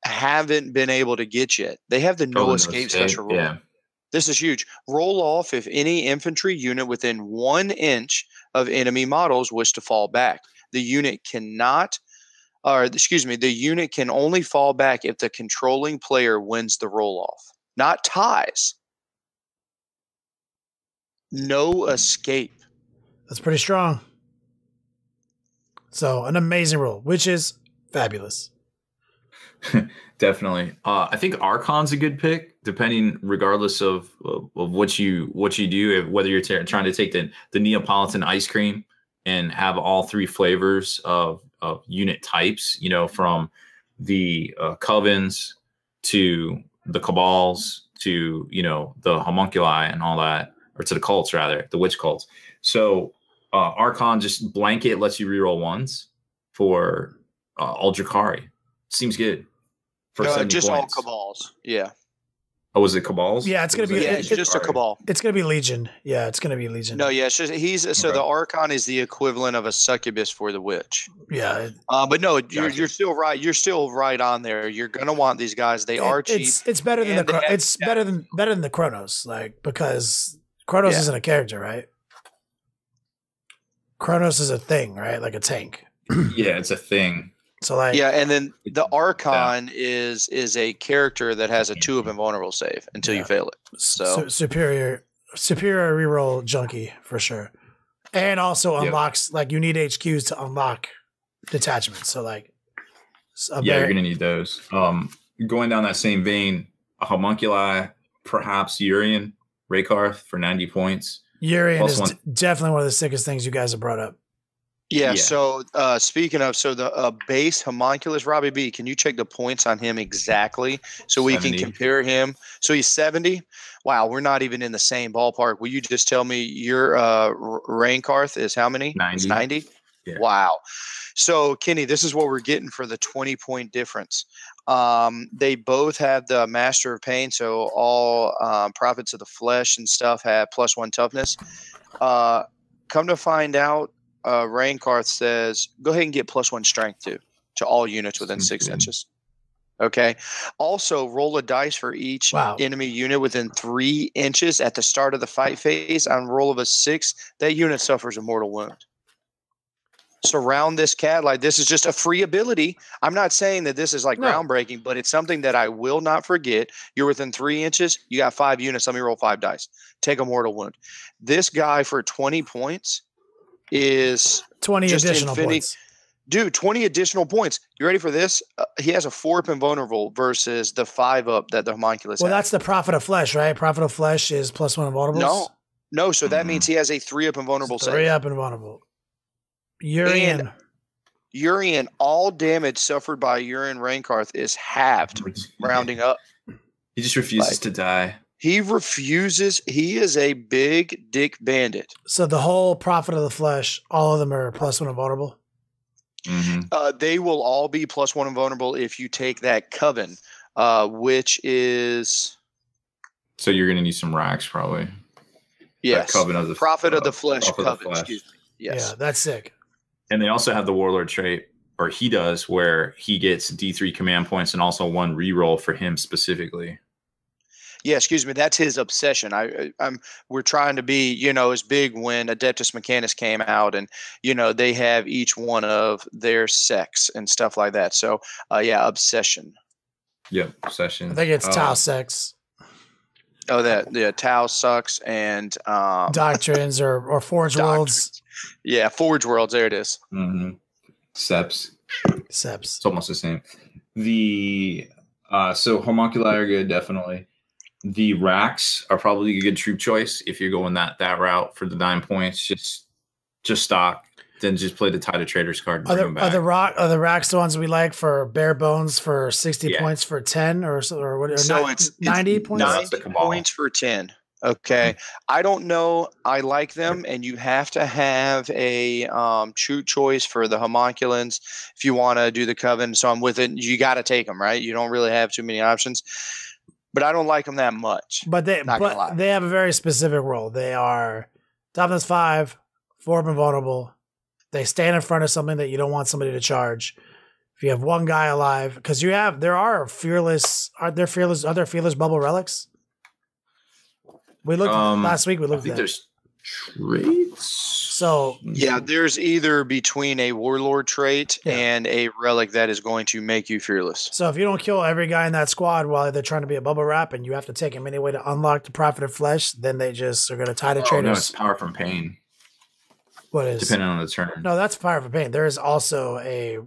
Speaker 4: haven't been able to get yet. They have the no escape special rule.
Speaker 3: Yeah.
Speaker 4: This is huge. Roll off if any infantry unit within 1 inch of enemy models wish to fall back. The unit cannot, or excuse me, the unit can only fall back if the controlling player wins the roll off, not ties. No escape.
Speaker 2: That's pretty strong. So an amazing rule, which is fabulous.
Speaker 3: Definitely. I think Archon's a good pick, depending, regardless of what you do, whether you're trying to take the Neapolitan ice cream and have all 3 flavors of unit types, you know, from the Covens to the Cabals to, you know, the Homunculi and all that, or to the cults rather, the witch cults. So Archon just blanket lets you reroll 1s for all Drukhari. Seems good. For
Speaker 4: just
Speaker 3: points.
Speaker 4: all Cabals. Yeah.
Speaker 3: Oh, was it Cabals?
Speaker 2: Yeah, it's gonna be.
Speaker 4: It's just a Cabal.
Speaker 2: It's gonna be Legion. Yeah, it's gonna be Legion.
Speaker 4: No, yeah, it's just so the Archon is the equivalent of a succubus for the witch.
Speaker 2: Yeah.
Speaker 4: But no, you're still right. You're still right on there. You're gonna want these guys. They are cheap.
Speaker 2: It's better than better than the Chronos, like, because Chronos isn't a character, right? Chronos is a thing, right? Like a tank.
Speaker 3: Yeah, it's a thing.
Speaker 2: So like,
Speaker 4: yeah, and then the Archon is a character that has a 2 of invulnerable save until you fail it. So
Speaker 2: superior reroll junkie for sure, and also unlocks, like, you need HQs to unlock detachments. So like,
Speaker 3: you're gonna need those. Going down that same vein, a Homunculi, perhaps Urian Raykarth for 90 points.
Speaker 2: Urian is definitely one of the sickest things you guys have brought up.
Speaker 4: Yeah. So speaking of, the base homunculus, Robbie B, can you check the points on him exactly so we 70. Can compare him? So he's 70. Wow, we're not even in the same ballpark. Will you just tell me your Raykarth is how many?
Speaker 3: 90.
Speaker 4: It's 90.
Speaker 3: Yeah.
Speaker 4: Wow. So Kenny, this is what we're getting for the 20-point difference. They both have the Master of Pain, so all prophets of the flesh and stuff have +1 toughness. Come to find out, Raykarth says, go ahead and get +1 strength to all units within 6 inches. Okay. Also, roll a dice for each enemy unit within 3 inches at the start of the fight phase. On roll of a 6, that unit suffers a mortal wound. Surround this cat. Like, this is just a free ability. I'm not saying that this is like groundbreaking, but it's something that I will not forget. You're within 3 inches. You got 5 units. Let me roll 5 dice. Take a mortal wound. This guy for 20 points is
Speaker 2: 20 additional points.
Speaker 4: Dude, 20 additional points. You ready for this? He has a 4-up invulnerable versus the 5-up that the homunculus has.
Speaker 2: That's the Prophet of Flesh, right? Prophet of Flesh is +1 invulnerables?
Speaker 4: No. So that means he has a 3-up invulnerable save.
Speaker 2: 3-up invulnerable. Urian,
Speaker 4: all damage suffered by Urian Raykarth is halved, rounding up.
Speaker 3: He just refuses to die.
Speaker 4: He refuses. He is a big dick bandit.
Speaker 2: So the whole Prophet of the Flesh, all of them are +1 invulnerable?
Speaker 3: Mm-hmm.
Speaker 4: They will all be +1 invulnerable if you take that Coven, which is...
Speaker 3: So you're going to need some racks, probably.
Speaker 4: Yes.
Speaker 3: Coven of the
Speaker 4: Prophet of the Flesh Coven, excuse me. Yes.
Speaker 2: Yeah, that's sick.
Speaker 3: And they also have the Warlord trait, or he does, where he gets D3 command points and also 1 reroll for him specifically.
Speaker 4: Yeah, excuse me. That's his obsession. We're trying to be, as big when Adeptus Mechanis came out, and they have each one of their sex and stuff like that. So, obsession.
Speaker 3: Yep, obsession.
Speaker 2: I think it's Tau sex.
Speaker 4: Oh, Tau sucks and
Speaker 2: doctrines or Forge Worlds.
Speaker 4: Yeah, Forge Worlds. There it is.
Speaker 3: Mm-hmm. Seps.
Speaker 2: It's
Speaker 3: almost the same. So homunculi are good, definitely. The racks are probably a good troop choice if you're going that route for the 9 points. Just stock, then just play the Tide of Traders card.
Speaker 2: Are the racks the ones we like for bare bones for 60 points for 10 or what?
Speaker 4: So it's
Speaker 2: 90 points.
Speaker 4: 90 points for 10. Okay, I don't know. I like them, and you have to have a true choice for the homunculins if you want to do the Coven. So I'm with it. You got to take them, right? You don't really have too many options. But I don't like them that much.
Speaker 2: But they have a very specific role. They are toughness 5, 4 invulnerable. They stand in front of something that you don't want somebody to charge, If you have one guy alive, because are there fearless bubble relics? We looked last week. We looked
Speaker 3: I think
Speaker 2: at
Speaker 3: there's traits.
Speaker 2: So
Speaker 4: yeah, there's either between a warlord trait and a relic that is going to make you fearless.
Speaker 2: So if you don't kill every guy in that squad while they're trying to be a bubble wrap, and you have to take them anyway to unlock the Prophet of Flesh, then they just are going to tie the traitors.
Speaker 3: No, it's power from pain.
Speaker 2: What is?
Speaker 3: Depending on the turn.
Speaker 2: No, that's power from pain. There is also a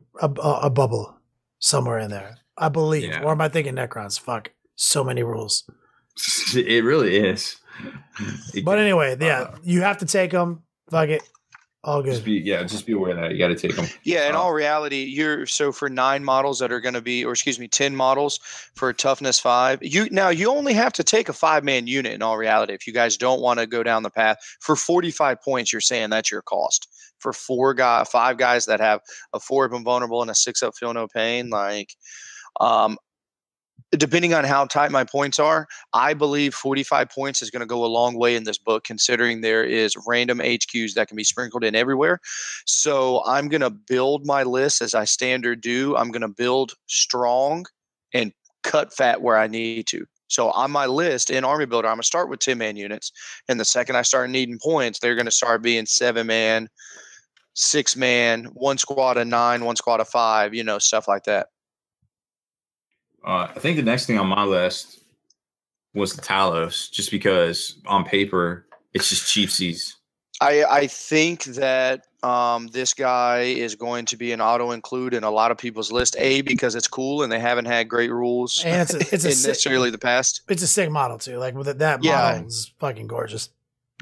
Speaker 2: bubble somewhere in there, I believe.
Speaker 3: Yeah.
Speaker 2: Or am I thinking Necrons? Fuck, so many rules.
Speaker 3: It really is.
Speaker 2: But anyway, you have to take them. Fuck it. All good.
Speaker 3: Just be aware that you got to take them.
Speaker 4: Yeah, in all reality, for 9 models that are going to be, 10 models for toughness 5. You only have to take a 5-man unit. In all reality, if you guys don't want to go down the path for 45 points, you're saying that's your cost for 5 guys that have a 4-up invulnerable and a 6-up feel no pain. Depending on how tight my points are, I believe 45 points is going to go a long way in this book, considering there is random HQs that can be sprinkled in everywhere. So I'm going to build my list as I standard do. I'm going to build strong and cut fat where I need to. So on my list in Army Builder, I'm going to start with 10-man units. And the second I start needing points, they're going to start being 7-man, 6-man, 1 squad of 9, 1 squad of 5, stuff like that.
Speaker 3: I think the next thing on my list was the Talos, just because on paper it's just cheapsies.
Speaker 4: I think that this guy is going to be an auto include in a lot of people's list. Because it's cool and they haven't had great rules
Speaker 2: and it's
Speaker 4: necessarily the past.
Speaker 2: It's a sick model too. Like with that model is fucking gorgeous.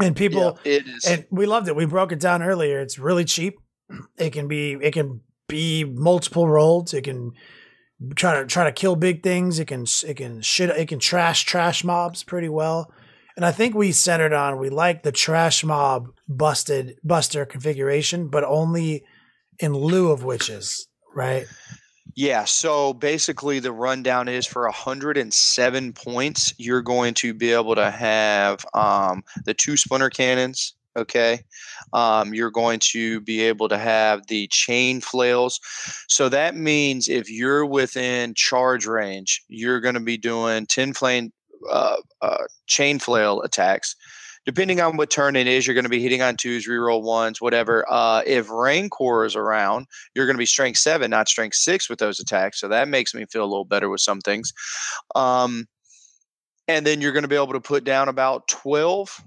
Speaker 2: And people,
Speaker 4: it is.
Speaker 2: And we loved it. We broke it down earlier. It's really cheap. It can be multiple rolled. It can try to kill big things. It can trash mobs pretty well. And I think we centered on, we like the trash mob buster configuration, but only in lieu of witches, right?
Speaker 4: Yeah. So basically the rundown is for 107 points, you're going to be able to have the 2 splinter cannons. Okay. You're going to be able to have the chain flails. So that means if you're within charge range, you're going to be doing 10 flame chain flail attacks. Depending on what turn it is, you're going to be hitting on 2s, reroll 1s, whatever. If Rancor is around, you're going to be strength 7, not strength 6 with those attacks. So that makes me feel a little better with some things. And then you're going to be able to put down about 12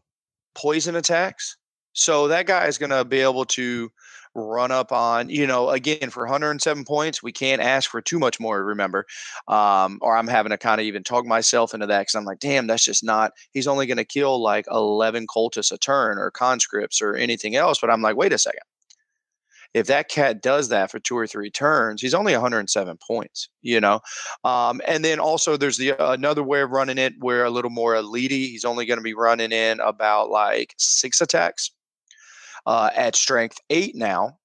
Speaker 4: poison attacks. So that guy is going to be able to run up on, again, for 107 points, we can't ask for too much more, remember. Or I'm having to kind of even talk myself into that because I'm like, damn, that's just not, he's only going to kill like 11 cultists a turn or conscripts or anything else. But I'm like, wait a second. If that cat does that for 2 or 3 turns, he's only 107 points, And then also there's another way of running it where a little more elite. He's only going to be running in about like 6 attacks at strength 8 now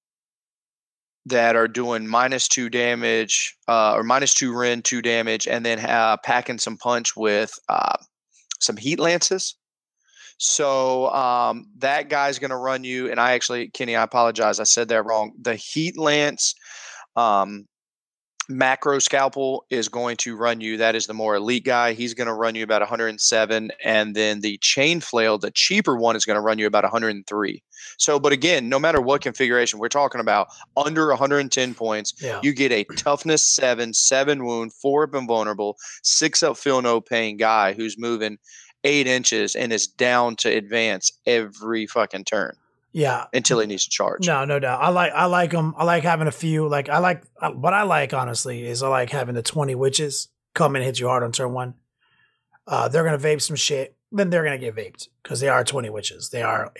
Speaker 4: that are doing -2 damage or -2 Ren, 2 damage, and then packing some punch with some heat lances. So that guy's going to run you. And Kenny, I apologize. I said that wrong. The heat lance macro scalpel is going to run you. That is the more elite guy. He's going to run you about 107. And then the chain flail, the cheaper one, is going to run you about 103. So, but again, no matter what configuration, we're talking about under 110 points. Yeah. You get a toughness 7, 7 wound, 4-up invulnerable, 6-up feel no pain guy who's moving 8 inches and is down to advance every fucking turn.
Speaker 2: Yeah.
Speaker 4: Until he needs to charge.
Speaker 2: No doubt. I like them. I like having a few. What I like, honestly, is I like having the 20 witches come and hit you hard on turn 1. They're going to vape some shit. Then they're going to get vaped because they are 20 witches. They're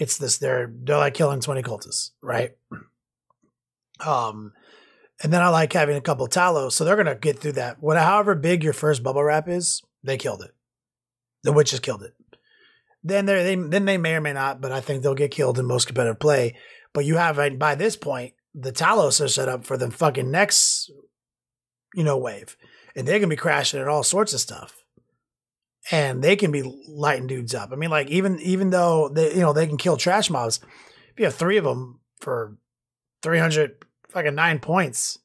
Speaker 2: like killing 20 cultists, right? And then I like having a couple of Talos. So they're going to get through that. However big your first bubble wrap is, they killed it. The witches killed it. Then they may or may not, but I think they'll get killed in most competitive play. But you have, by this point, the Talos are set up for the fucking next, wave. And they're going to be crashing at all sorts of stuff. And they can be lighting dudes up. I mean, like, even though they can kill trash mobs, if you have 3 of them for 309 points,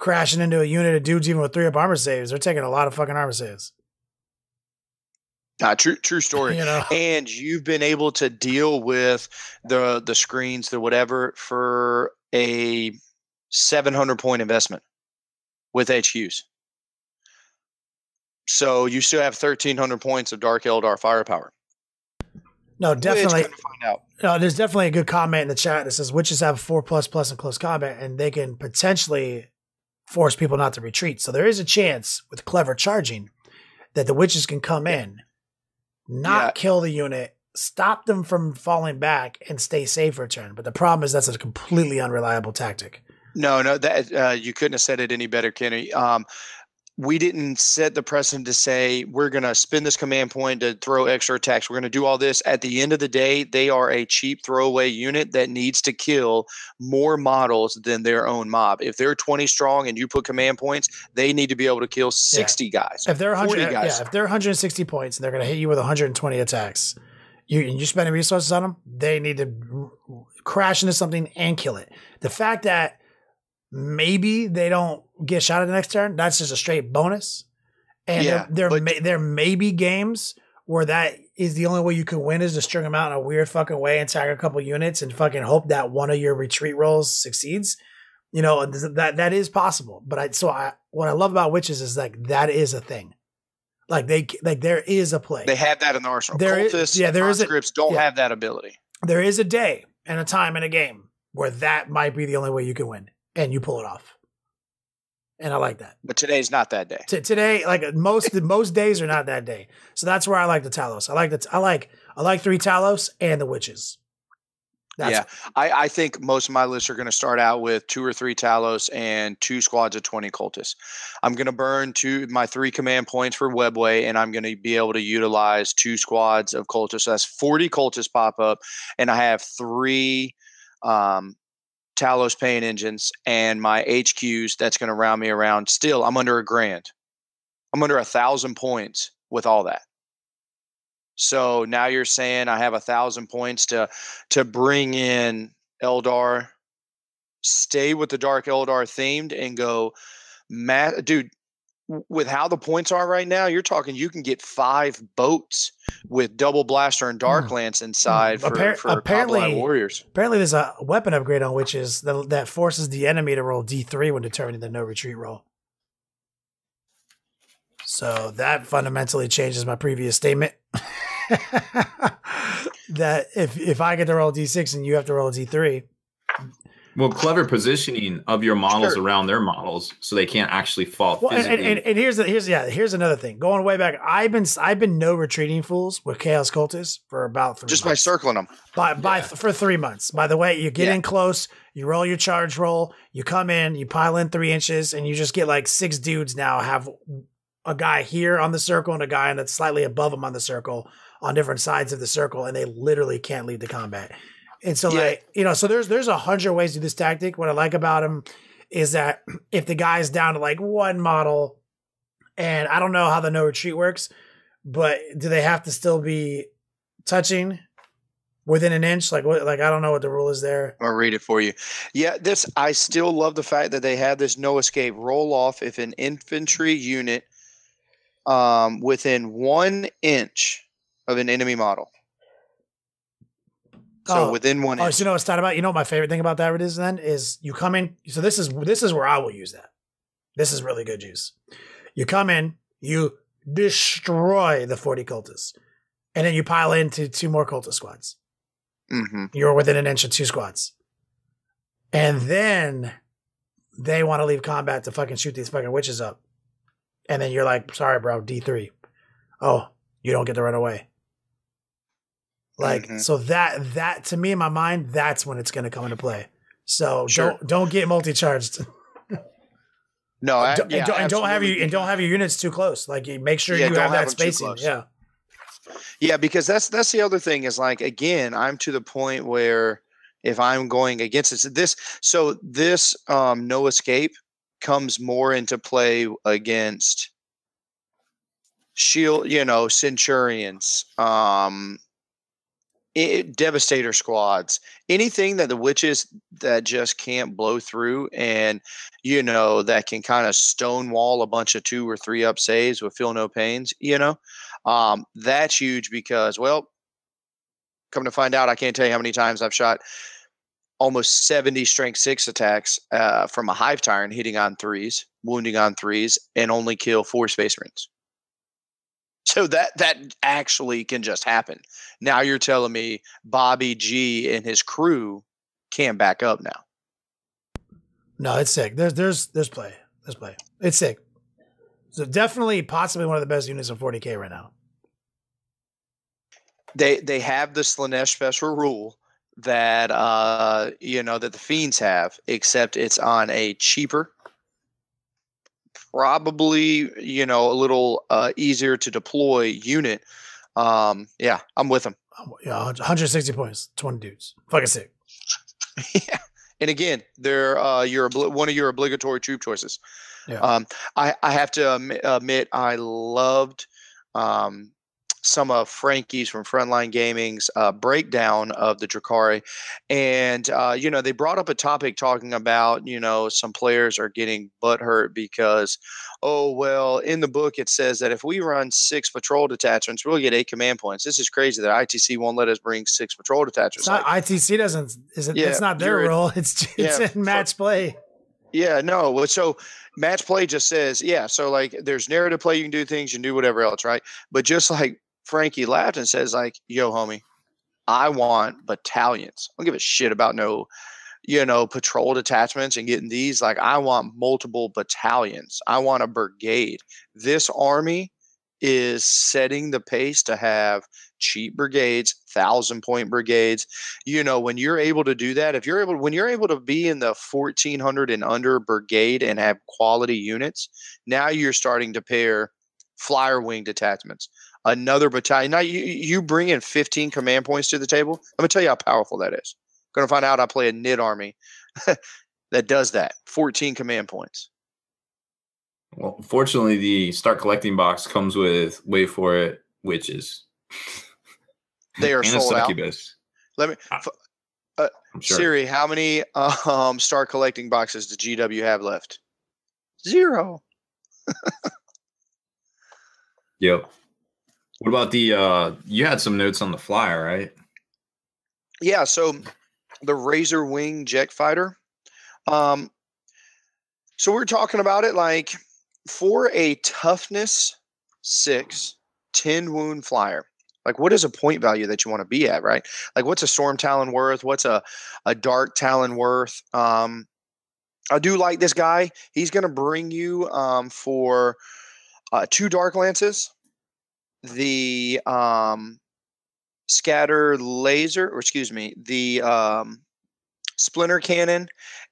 Speaker 2: crashing into a unit of dudes even with 3 up armor saves. They're taking a lot of fucking armor saves.
Speaker 4: True story.
Speaker 2: You know?
Speaker 4: And you've been able to deal with the screens, the whatever, for a 700 point investment with HQs. So you still have 1,300 points of Dark Eldar firepower.
Speaker 2: No, definitely.
Speaker 4: Which, find out.
Speaker 2: No, there's definitely a good comment in the chat that says witches have 4++ in close combat, and they can potentially force people not to retreat. So there is a chance with clever charging that the witches can come in, not kill the unit, stop them from falling back, and stay safe for a turn. But the problem is that's a completely unreliable tactic.
Speaker 4: No, that you couldn't have said it any better, Kenny. We didn't set the precedent to say we're going to spend this command point to throw extra attacks. We're going to do all this. At the end of the day, they are a cheap throwaway unit that needs to kill more models than their own mob. If they're 20 strong and you put command points, they need to be able to kill 60 guys.
Speaker 2: If they're
Speaker 4: 100 guys.
Speaker 2: if they're 160 points and they're going to hit you with 120 attacks, you spending resources on them, they need to crash into something and kill it. The fact that maybe they don't get shot at the next turn, that's just a straight bonus. And there may be games where that is the only way you can win is to string them out in a weird fucking way and tag a couple units and fucking hope that one of your retreat rolls succeeds. You know, that is possible. But what I love about witches is like that is a thing. Like there is a play.
Speaker 4: They have that in the arsenal. Conscripts don't have that ability.
Speaker 2: There is a day and a time in a game where that might be the only way you can win. And you pull it off. And I like that.
Speaker 4: But today's not that day.
Speaker 2: Today, like most days are not that day. So that's where I like the Talos. I like 3 Talos and the witches.
Speaker 4: I think most of my lists are going to start out with 2 or 3 Talos and 2 squads of 20 cultists. I'm going to burn my 3 command points for Webway, and I'm going to be able to utilize 2 squads of cultists. So that's 40 cultists pop up, and I have 3 Talos paint engines and my HQs. That's going to round me around. Still, I'm under $1,000. I'm under 1,000 points with all that. So now you're saying I have 1,000 points to bring in Eldar, stay with the Dark Eldar themed, and go, dude. With how the points are right now, you're talking you can get 5 boats with double blaster and dark lance inside for apparently warriors.
Speaker 2: Apparently, there's a weapon upgrade on witches that forces the enemy to roll D3 when determining the no retreat roll. So that fundamentally changes my previous statement. That if I get to roll D6 and you have to roll D3.
Speaker 3: Well, clever positioning of your models around their models so they can't actually fall physically.
Speaker 2: And here's another thing. Going way back, I've been no retreating fools with Chaos Cultists for about 3 months.
Speaker 4: By circling them.
Speaker 2: For 3 months. By the way, you get in close, you roll your charge roll, you come in, you pile in 3 inches, and you just get like 6 dudes now have a guy here on the circle and a guy that's slightly above him on the circle on different sides of the circle, and they literally can't lead the combat. And so, so there's 100 ways to do this tactic. What I like about him is that if the guy's down to like 1 model, and I don't know how the no retreat works, but do they have to still be touching within an inch? Like what? Like I don't know what the rule is there.
Speaker 4: I'll read it for you. Yeah, I still love the fact that they have this no escape roll off if an infantry unit within 1 inch of an enemy model. So within 1 inch.
Speaker 2: So you know what's talking about? You know what my favorite thing about that is then is you come in. So this is where I will use that. This is really good juice. You come in, you destroy the 40 cultists, and then you pile into 2 more cultist squads.
Speaker 4: Mm-hmm.
Speaker 2: You're within an inch of 2 squads. And then they want to leave combat to fucking shoot these fucking witches up. And then you're like, sorry, bro, D3. Oh, you don't get to run away. Like, so that to me in my mind, that's when it's going to come into play. So don't get multi-charged.
Speaker 4: No,
Speaker 2: don't have your units too close. Like, you make sure you have that spacing.
Speaker 4: Yeah, because that's the other thing is like, again, I'm to the point where if I'm going against this no escape comes more into play against shield, centurions, Devastator squads, anything that the witches that just can't blow through, and that can kind of stonewall a bunch of 2 or 3 up saves with feel no pains. That's huge because, well, come to find out, I can't tell you how many times I've shot almost 70 strength 6 attacks from a hive tyrant, hitting on 3s, wounding on 3s, and only kill 4 space marines. So that actually can just happen. Now you're telling me Bobby G and his crew can't back up now.
Speaker 2: No, it's sick. There's play. There's play. It's sick. So definitely, possibly one of the best units in 40K right now.
Speaker 4: They have the Slanesh special rule that that the Fiends have, except it's on a cheaper, probably a little easier to deploy unit. Yeah, I'm with them.
Speaker 2: Yeah, 160 points, 20 dudes. Fucking sick.
Speaker 4: Yeah, and again, they're one of your obligatory troop choices.
Speaker 2: Yeah.
Speaker 4: I have to admit, I loved some of Frankie's from Frontline Gaming's breakdown of the Drukhari. And, they brought up a topic talking about, some players are getting butthurt because, in the book it says that if we run 6 patrol detachments, we'll get 8 command points. This is crazy that ITC won't let us bring 6 patrol detachments.
Speaker 2: ITC doesn't, it's not their role. It's in match play.
Speaker 4: Yeah, no. So match play just says, so like there's narrative play, you can do things, you can do whatever else, right? But just like Frankie laughed and says, like, yo, homie, I want battalions. I don't give a shit about no, patrol detachments and getting these. Like, I want multiple battalions. I want a brigade. This army is setting the pace to have cheap brigades, 1,000-point brigades. When you're able to do that, when you're able to be in the 1,400 and under brigade and have quality units, now you're starting to pair flyer wing detachments. Another battalion. Now you bring in 15 command points to the table. I'm gonna tell you how powerful that is. Gonna find out I play a knit army that does that. 14 command points.
Speaker 3: Well, fortunately, the start collecting box comes with, wait for it, witches.
Speaker 4: They are
Speaker 3: and
Speaker 4: sold
Speaker 3: a
Speaker 4: out.
Speaker 3: succubus.
Speaker 4: Let me,
Speaker 3: Sure.
Speaker 4: Siri, how many start collecting boxes does GW have left? 0.
Speaker 3: Yep. What about the you had some notes on the flyer, right?
Speaker 4: Yeah, so the Razor Wing Jet Fighter. So we're talking about it like for a toughness 6, 10 wound flyer. Like, what is a point value that you want to be at, right? Like, what's a Storm Talon worth? What's a Dark Talon worth? I do like this guy. He's going to bring you for 2 Dark Lances, the scatter laser, or excuse me, the splinter cannon,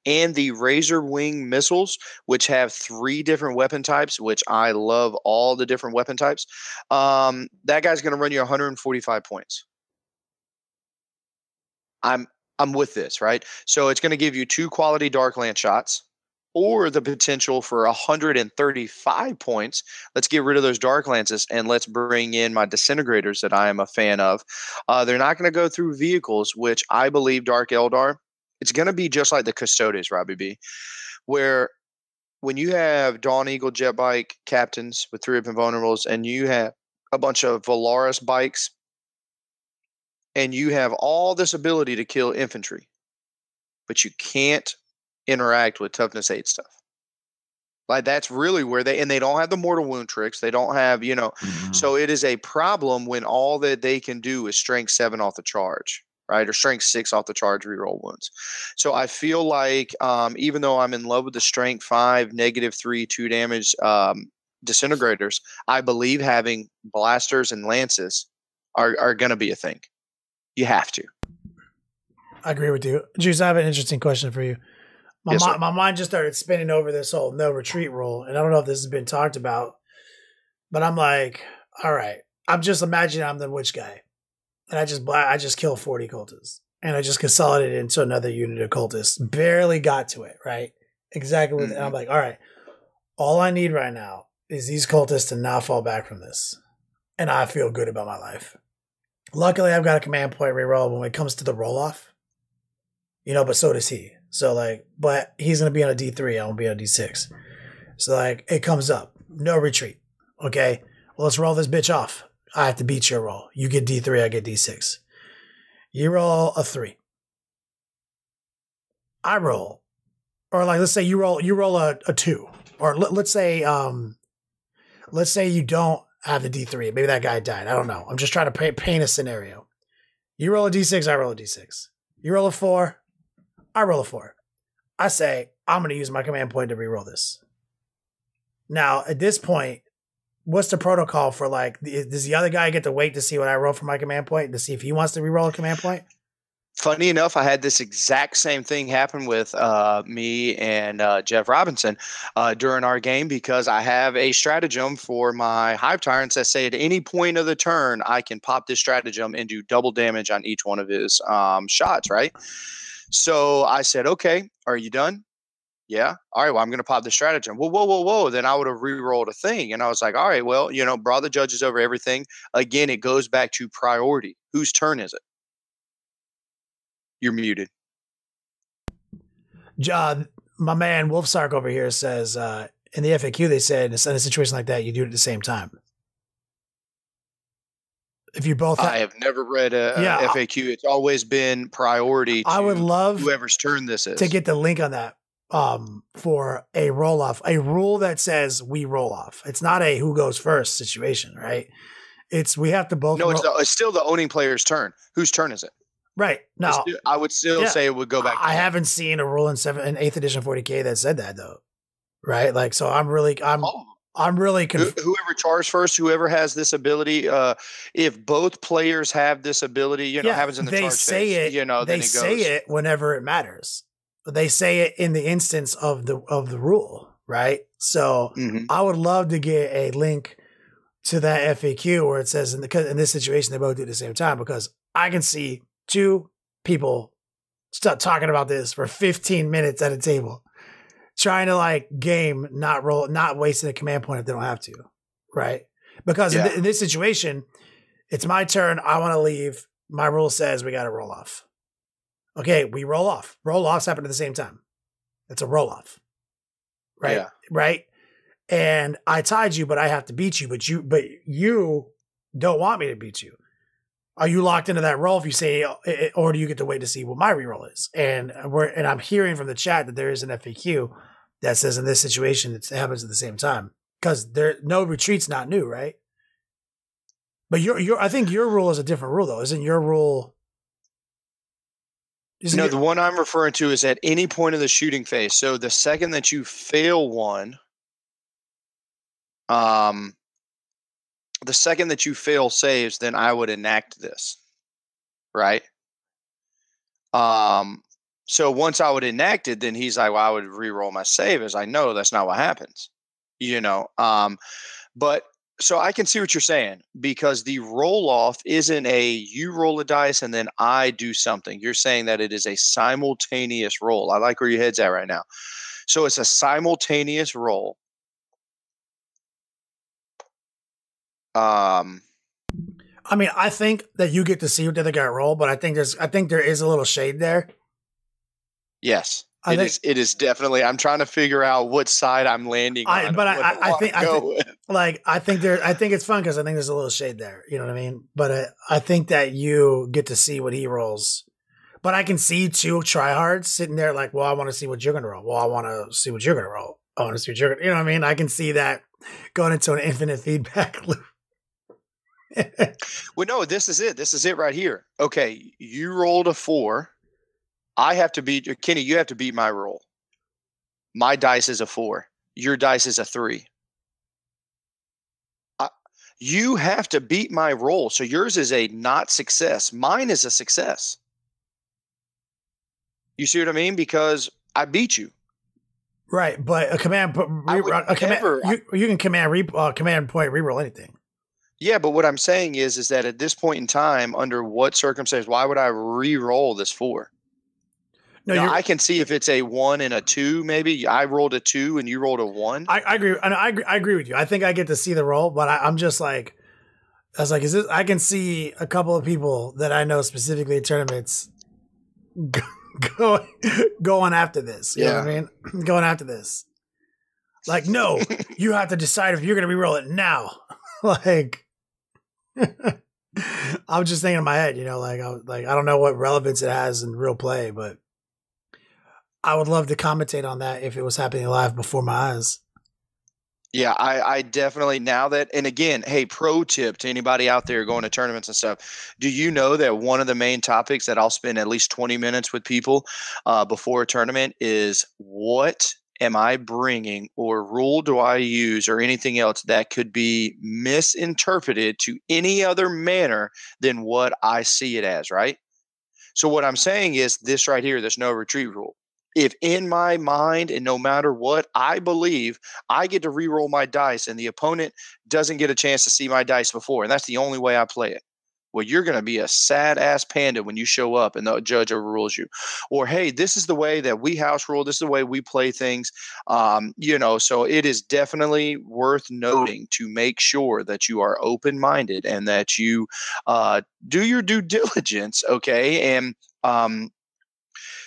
Speaker 4: and the razor wing missiles, which have 3 different weapon types, which I love all the different weapon types. That guy's going to run you 145 points. I'm with this, right? So it's going to give you 2 quality Dark Lance shots, or the potential for 135 points. Let's get rid of those Dark Lances and let's bring in my Disintegrators that I am a fan of. They're not going to go through vehicles, which I believe Dark Eldar, it's going to be just like the Custodes, Robbie B, where when you have Dawn Eagle jet bike captains with 3 invulnerables and you have a bunch of Valaris bikes and you have all this ability to kill infantry, but you can't interact with toughness 8 stuff. Like, that's really where they don't have the mortal wound tricks. They don't have, so it is a problem when all that they can do is strength 7 off the charge, right? Or strength 6 off the charge reroll wounds. So I feel like even though I'm in love with the strength 5, -3, 2 damage Disintegrators, I believe having blasters and lances are going to be a thing. You have to.
Speaker 2: I agree with you. Juice, I have an interesting question for you. My mind just started spinning over this whole no retreat rule, and I don't know if this has been talked about, but I'm like, all right, I'm just imagining I'm the witch guy, and I just kill 40 cultists, and I just consolidate it into another unit of cultists. Barely got to it, right? Exactly. And I'm like, all right, all I need right now is these cultists to not fall back from this, and I feel good about my life. Luckily, I've got a command point reroll when it comes to the roll off. You know, but so does he. So like, but he's gonna be on a D3. I won't be on a D6. So like, it comes up, no retreat. Okay, well let's roll this bitch off. I have to beat your roll. You get D3, I get D6. You roll a 3. I roll, or like let's say you roll a 2, or let's say you don't have the D3. Maybe that guy died. I don't know. I'm just trying to paint a scenario. You roll a D6, I roll a D6. You roll a 4, I roll a 4. I say, I'm going to use my command point to reroll this. Now, at this point, what's the protocol for like, does the other guy get to wait to see what I roll for my command point to see if he wants to reroll a command point?
Speaker 4: Funny enough, I had this exact same thing happen with me and Jeff Robinson during our game, because I have a stratagem for my Hive Tyrants that say at any point of the turn, I can pop this stratagem and do double damage on each one of his shots, right? So I said, okay, are you done? Yeah. All right, well, I'm going to pop the stratagem. Well, whoa. Then I would have re-rolled a thing. And I was like, all right, well, brought the judges over everything. Again, it goes back to priority. Whose turn is it? You're muted.
Speaker 2: My man Wolfsark over here says in the FAQ they said in a situation like that you do it at the same time. If you both,
Speaker 4: I have never read a FAQ. It's always been priority.
Speaker 2: I would love
Speaker 4: whoever's turn this is
Speaker 2: to get the link on that for a roll off, a rule that says we roll off. It's not a who goes first situation, right? It's we have to both.
Speaker 4: No, it's still the owning player's turn. Whose turn is it? Right.
Speaker 2: No,
Speaker 4: I would still say it would go back.
Speaker 2: I haven't seen a rule in 8th edition 40K that said that though. Right. Like, so I'm really whoever
Speaker 4: charges first, whoever has this ability. If both players have this ability, happens in the charge phase.
Speaker 2: They say it whenever it matters. They say it in the instance of the rule. Right. So I would love to get a link to that FAQ where it says in this situation, they both do it at the same time, because I can see 2 people start talking about this for 15 minutes at a table, trying to like game, not wasting a command point if they don't have to, right? Because in this situation, it's my turn. I want to leave. My rule says we got to roll off. Okay, we roll off. Roll offs happen at the same time. It's a roll off, right?
Speaker 4: Yeah.
Speaker 2: Right. And I tied you, but I have to beat you. But you don't want me to beat you. Are you locked into that roll if you say, or do you get to wait to see what my reroll is? And I'm hearing from the chat that there is an FAQ that says in this situation it happens at the same time, because no retreat's not new, right? But I think your rule is a different rule though, isn't your rule?
Speaker 4: The one I'm referring to is at any point of the shooting phase. So the second that you fail one, the second that you fail saves, then I would enact this, right? So once I would enact it, then he's like, well, I would re-roll my save. As I know, that's not what happens, but so I can see what you're saying, because the roll off isn't you roll a dice and then I do something. You're saying that it is a simultaneous roll. I like where your head's at right now. So it's a simultaneous roll.
Speaker 2: I mean, I think that you get to see what the other guy roll, but I think there is a little shade there.
Speaker 4: Yes, it is definitely. I'm trying to figure out what side I'm landing on.
Speaker 2: But I think it's fun because I think there's a little shade there. You know what I mean? But I think that you get to see what he rolls. But I can see 2 tryhards sitting there like, well, I want to see what you're going to roll. Well, I want to see what you're going to roll. I want to see what you're going to, you know what I mean? I can see that going into an infinite feedback loop.
Speaker 4: Well, no, this is it. This is it right here. Okay, you rolled a 4. I have to beat Kenny. You have to beat my roll. My dice is a 4. Your dice is a 3. You have to beat my roll. So yours is a not success. Mine is a success. You see what I mean? Because I beat you.
Speaker 2: Right, but you can command point reroll anything.
Speaker 4: Yeah, but what I'm saying is that at this point in time, under what circumstance, why would I re-roll this 4? No, I can see if it's a 1 and a 2. Maybe I rolled a 2 and you rolled a 1.
Speaker 2: I agree. I agree with you. I think I get to see the roll, but I'm just like, I was like, is this? I can see a couple of people that I know specifically in tournaments going after this. You know what I mean? Going after this. Like, no, you have to decide if you're going to re-roll it now. Like, I was just thinking in my head, you know, like I don't know what relevance it has in real play, but I would love to commentate on that if it was happening live before my eyes.
Speaker 4: Yeah, I definitely, now that, and again, hey, pro tip to anybody out there going to tournaments and stuff. Do you know that one of the main topics that I'll spend at least 20 minutes with people before a tournament is what am I bringing or rule do I use or anything else that could be misinterpreted to any other manner than what I see it as, right? So what I'm saying is this right here, this no retreat rule. If in my mind and no matter what, I believe I get to re-roll my dice and the opponent doesn't get a chance to see my dice before, and that's the only way I play it. Well, you're going to be a sad-ass panda when you show up and the judge overrules you. Or, hey, this is the way that we house rule. This is the way we play things. So it is definitely worth noting to make sure that you are open-minded and that you do your due diligence, okay? And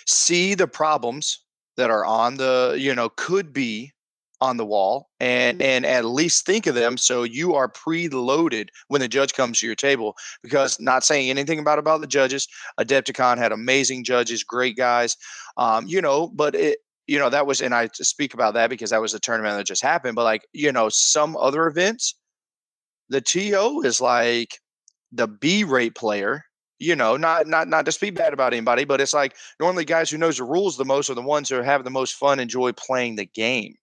Speaker 4: see the problems that are on the, could be on the wall and at least think of them so you are preloaded when the judge comes to your table. Because not saying anything about the judges, Adepticon had amazing judges, great guys, but it, that was, and I speak about that because that was a tournament that just happened, but like, some other events, the TO is like the B-rate player. Not to speak bad about anybody, but it's like normally guys who knows the rules the most are the ones who have the most fun, enjoy playing the game.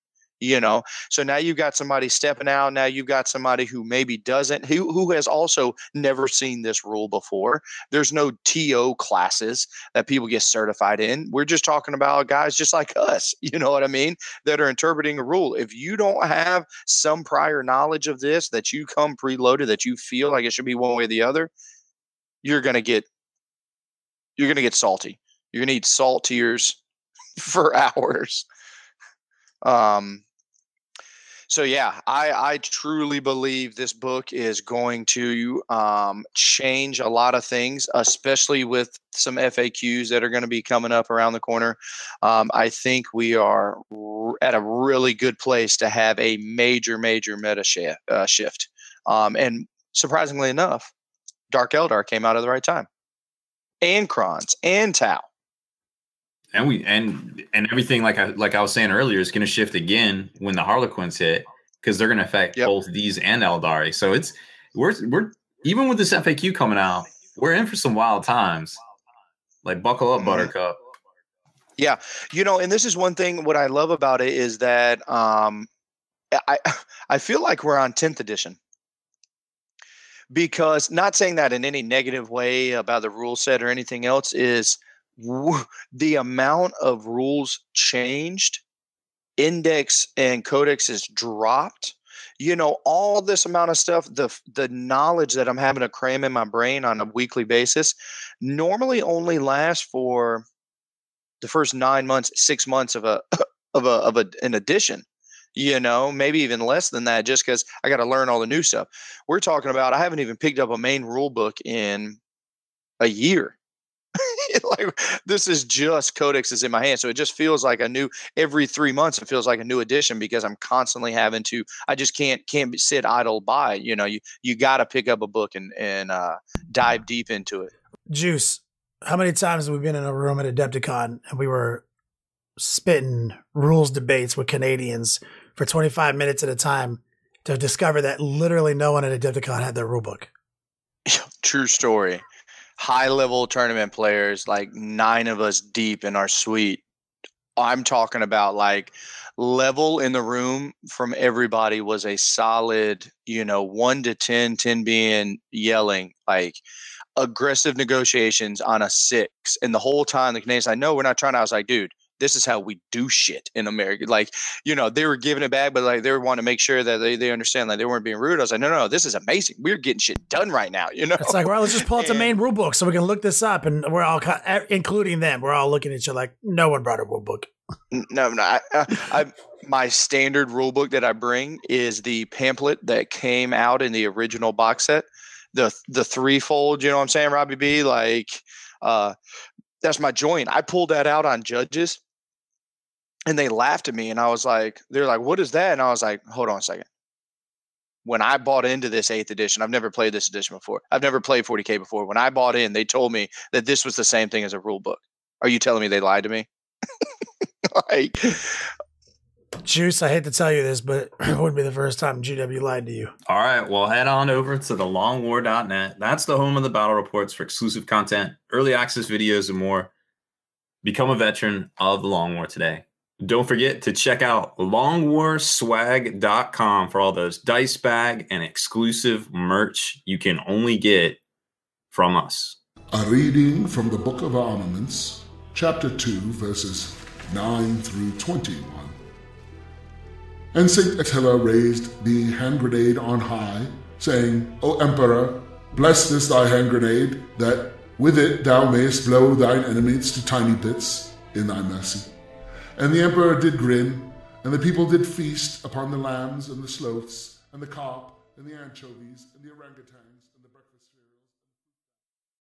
Speaker 4: So now you've got somebody stepping out. Now you've got somebody who maybe doesn't, who has also never seen this rule before. There's no TO classes that people get certified in. We're just talking about guys just like us, you know what I mean, that are interpreting a rule. If you don't have some prior knowledge of this, that you come preloaded, that you feel like it should be one way or the other, you're gonna get salty. You're gonna eat salt tears for hours. So yeah, I truly believe this book is going to change a lot of things, especially with some FAQs that are going to be coming up around the corner. I think we are at a really good place to have a major meta shift. And surprisingly enough, Dark Eldar came out at the right time, and Krons and Tau.
Speaker 3: And everything like I was saying earlier is going to shift again when the Harlequins hit, because they're going to affect both these and Eldari. So we're even with this FAQ coming out, we're in for some wild times. Like buckle up, Buttercup.
Speaker 4: Yeah, and this is one thing. What I love about it is that I feel like we're on 10th edition. Because, not saying that in any negative way about the rule set or anything else, is the amount of rules changed, index and codex is dropped. All this amount of stuff, the knowledge that I'm having to cram in my brain on a weekly basis normally only lasts for the first 9 months, 6 months of an edition. Maybe even less than that, just because I got to learn all the new stuff. We're talking about, I haven't even picked up a main rule book in a year. Like, this is just Codex is in my hand. So it just feels like every 3 months, it feels like a new edition, because I'm constantly having to, I just can't sit idle by, you got to pick up a book and dive deep into it.
Speaker 2: Juice, how many times have we been in a room at Adepticon and we were spitting rules debates with Canadians for 25 minutes at a time to discover that literally no one at Adepticon had their rule book?
Speaker 4: True story. High-level tournament players, like 9 of us deep in our suite. I'm talking about like level in the room from everybody was a solid, 1 to 10, 10 being yelling, like aggressive negotiations on a 6. And the whole time the Canadians, I know we're not trying to, I was like, dude, this is how we do shit in America. Like, they were giving it back, but like they were wanting to make sure that they understand, like they weren't being rude. I was like, no, this is amazing. We're getting shit done right now.
Speaker 2: It's like, well, let's just pull out the main rule book so we can look this up. And we're all, including them, we're all looking at each other like, no one brought a rule book.
Speaker 4: No. My standard rule book that I bring is the pamphlet that came out in the original box set. the threefold, you know what I'm saying, Robbie B? Like, that's my joint. I pulled that out on Judges, and they laughed at me, and they're like, what is that? And I was like, hold on a second. When I bought into this 8th edition, I've never played this edition before. I've never played 40K before. When I bought in, they told me that this was the same thing as a rule book. Are you telling me they lied to me? Like,
Speaker 2: Juice, I hate to tell you this, but it wouldn't be the first time GW lied to you.
Speaker 3: All right, well, head on over to thelongwar.net. That's the home of the battle reports for exclusive content, early access videos, and more. Become a veteran of the Long War today. Don't forget to check out longwarswag.com for all those dice bag and exclusive merch you can only get from us.
Speaker 5: A reading from the Book of Armaments, Chapter 2, verses 9 through 21. And St. Attila raised the hand grenade on high, saying, O Emperor, bless this thy hand grenade, that with it thou mayest blow thine enemies to tiny bits in thy mercy. And the emperor did grin, and the people did feast upon the lambs and the sloths, and the carp, and the anchovies, and the orangutans.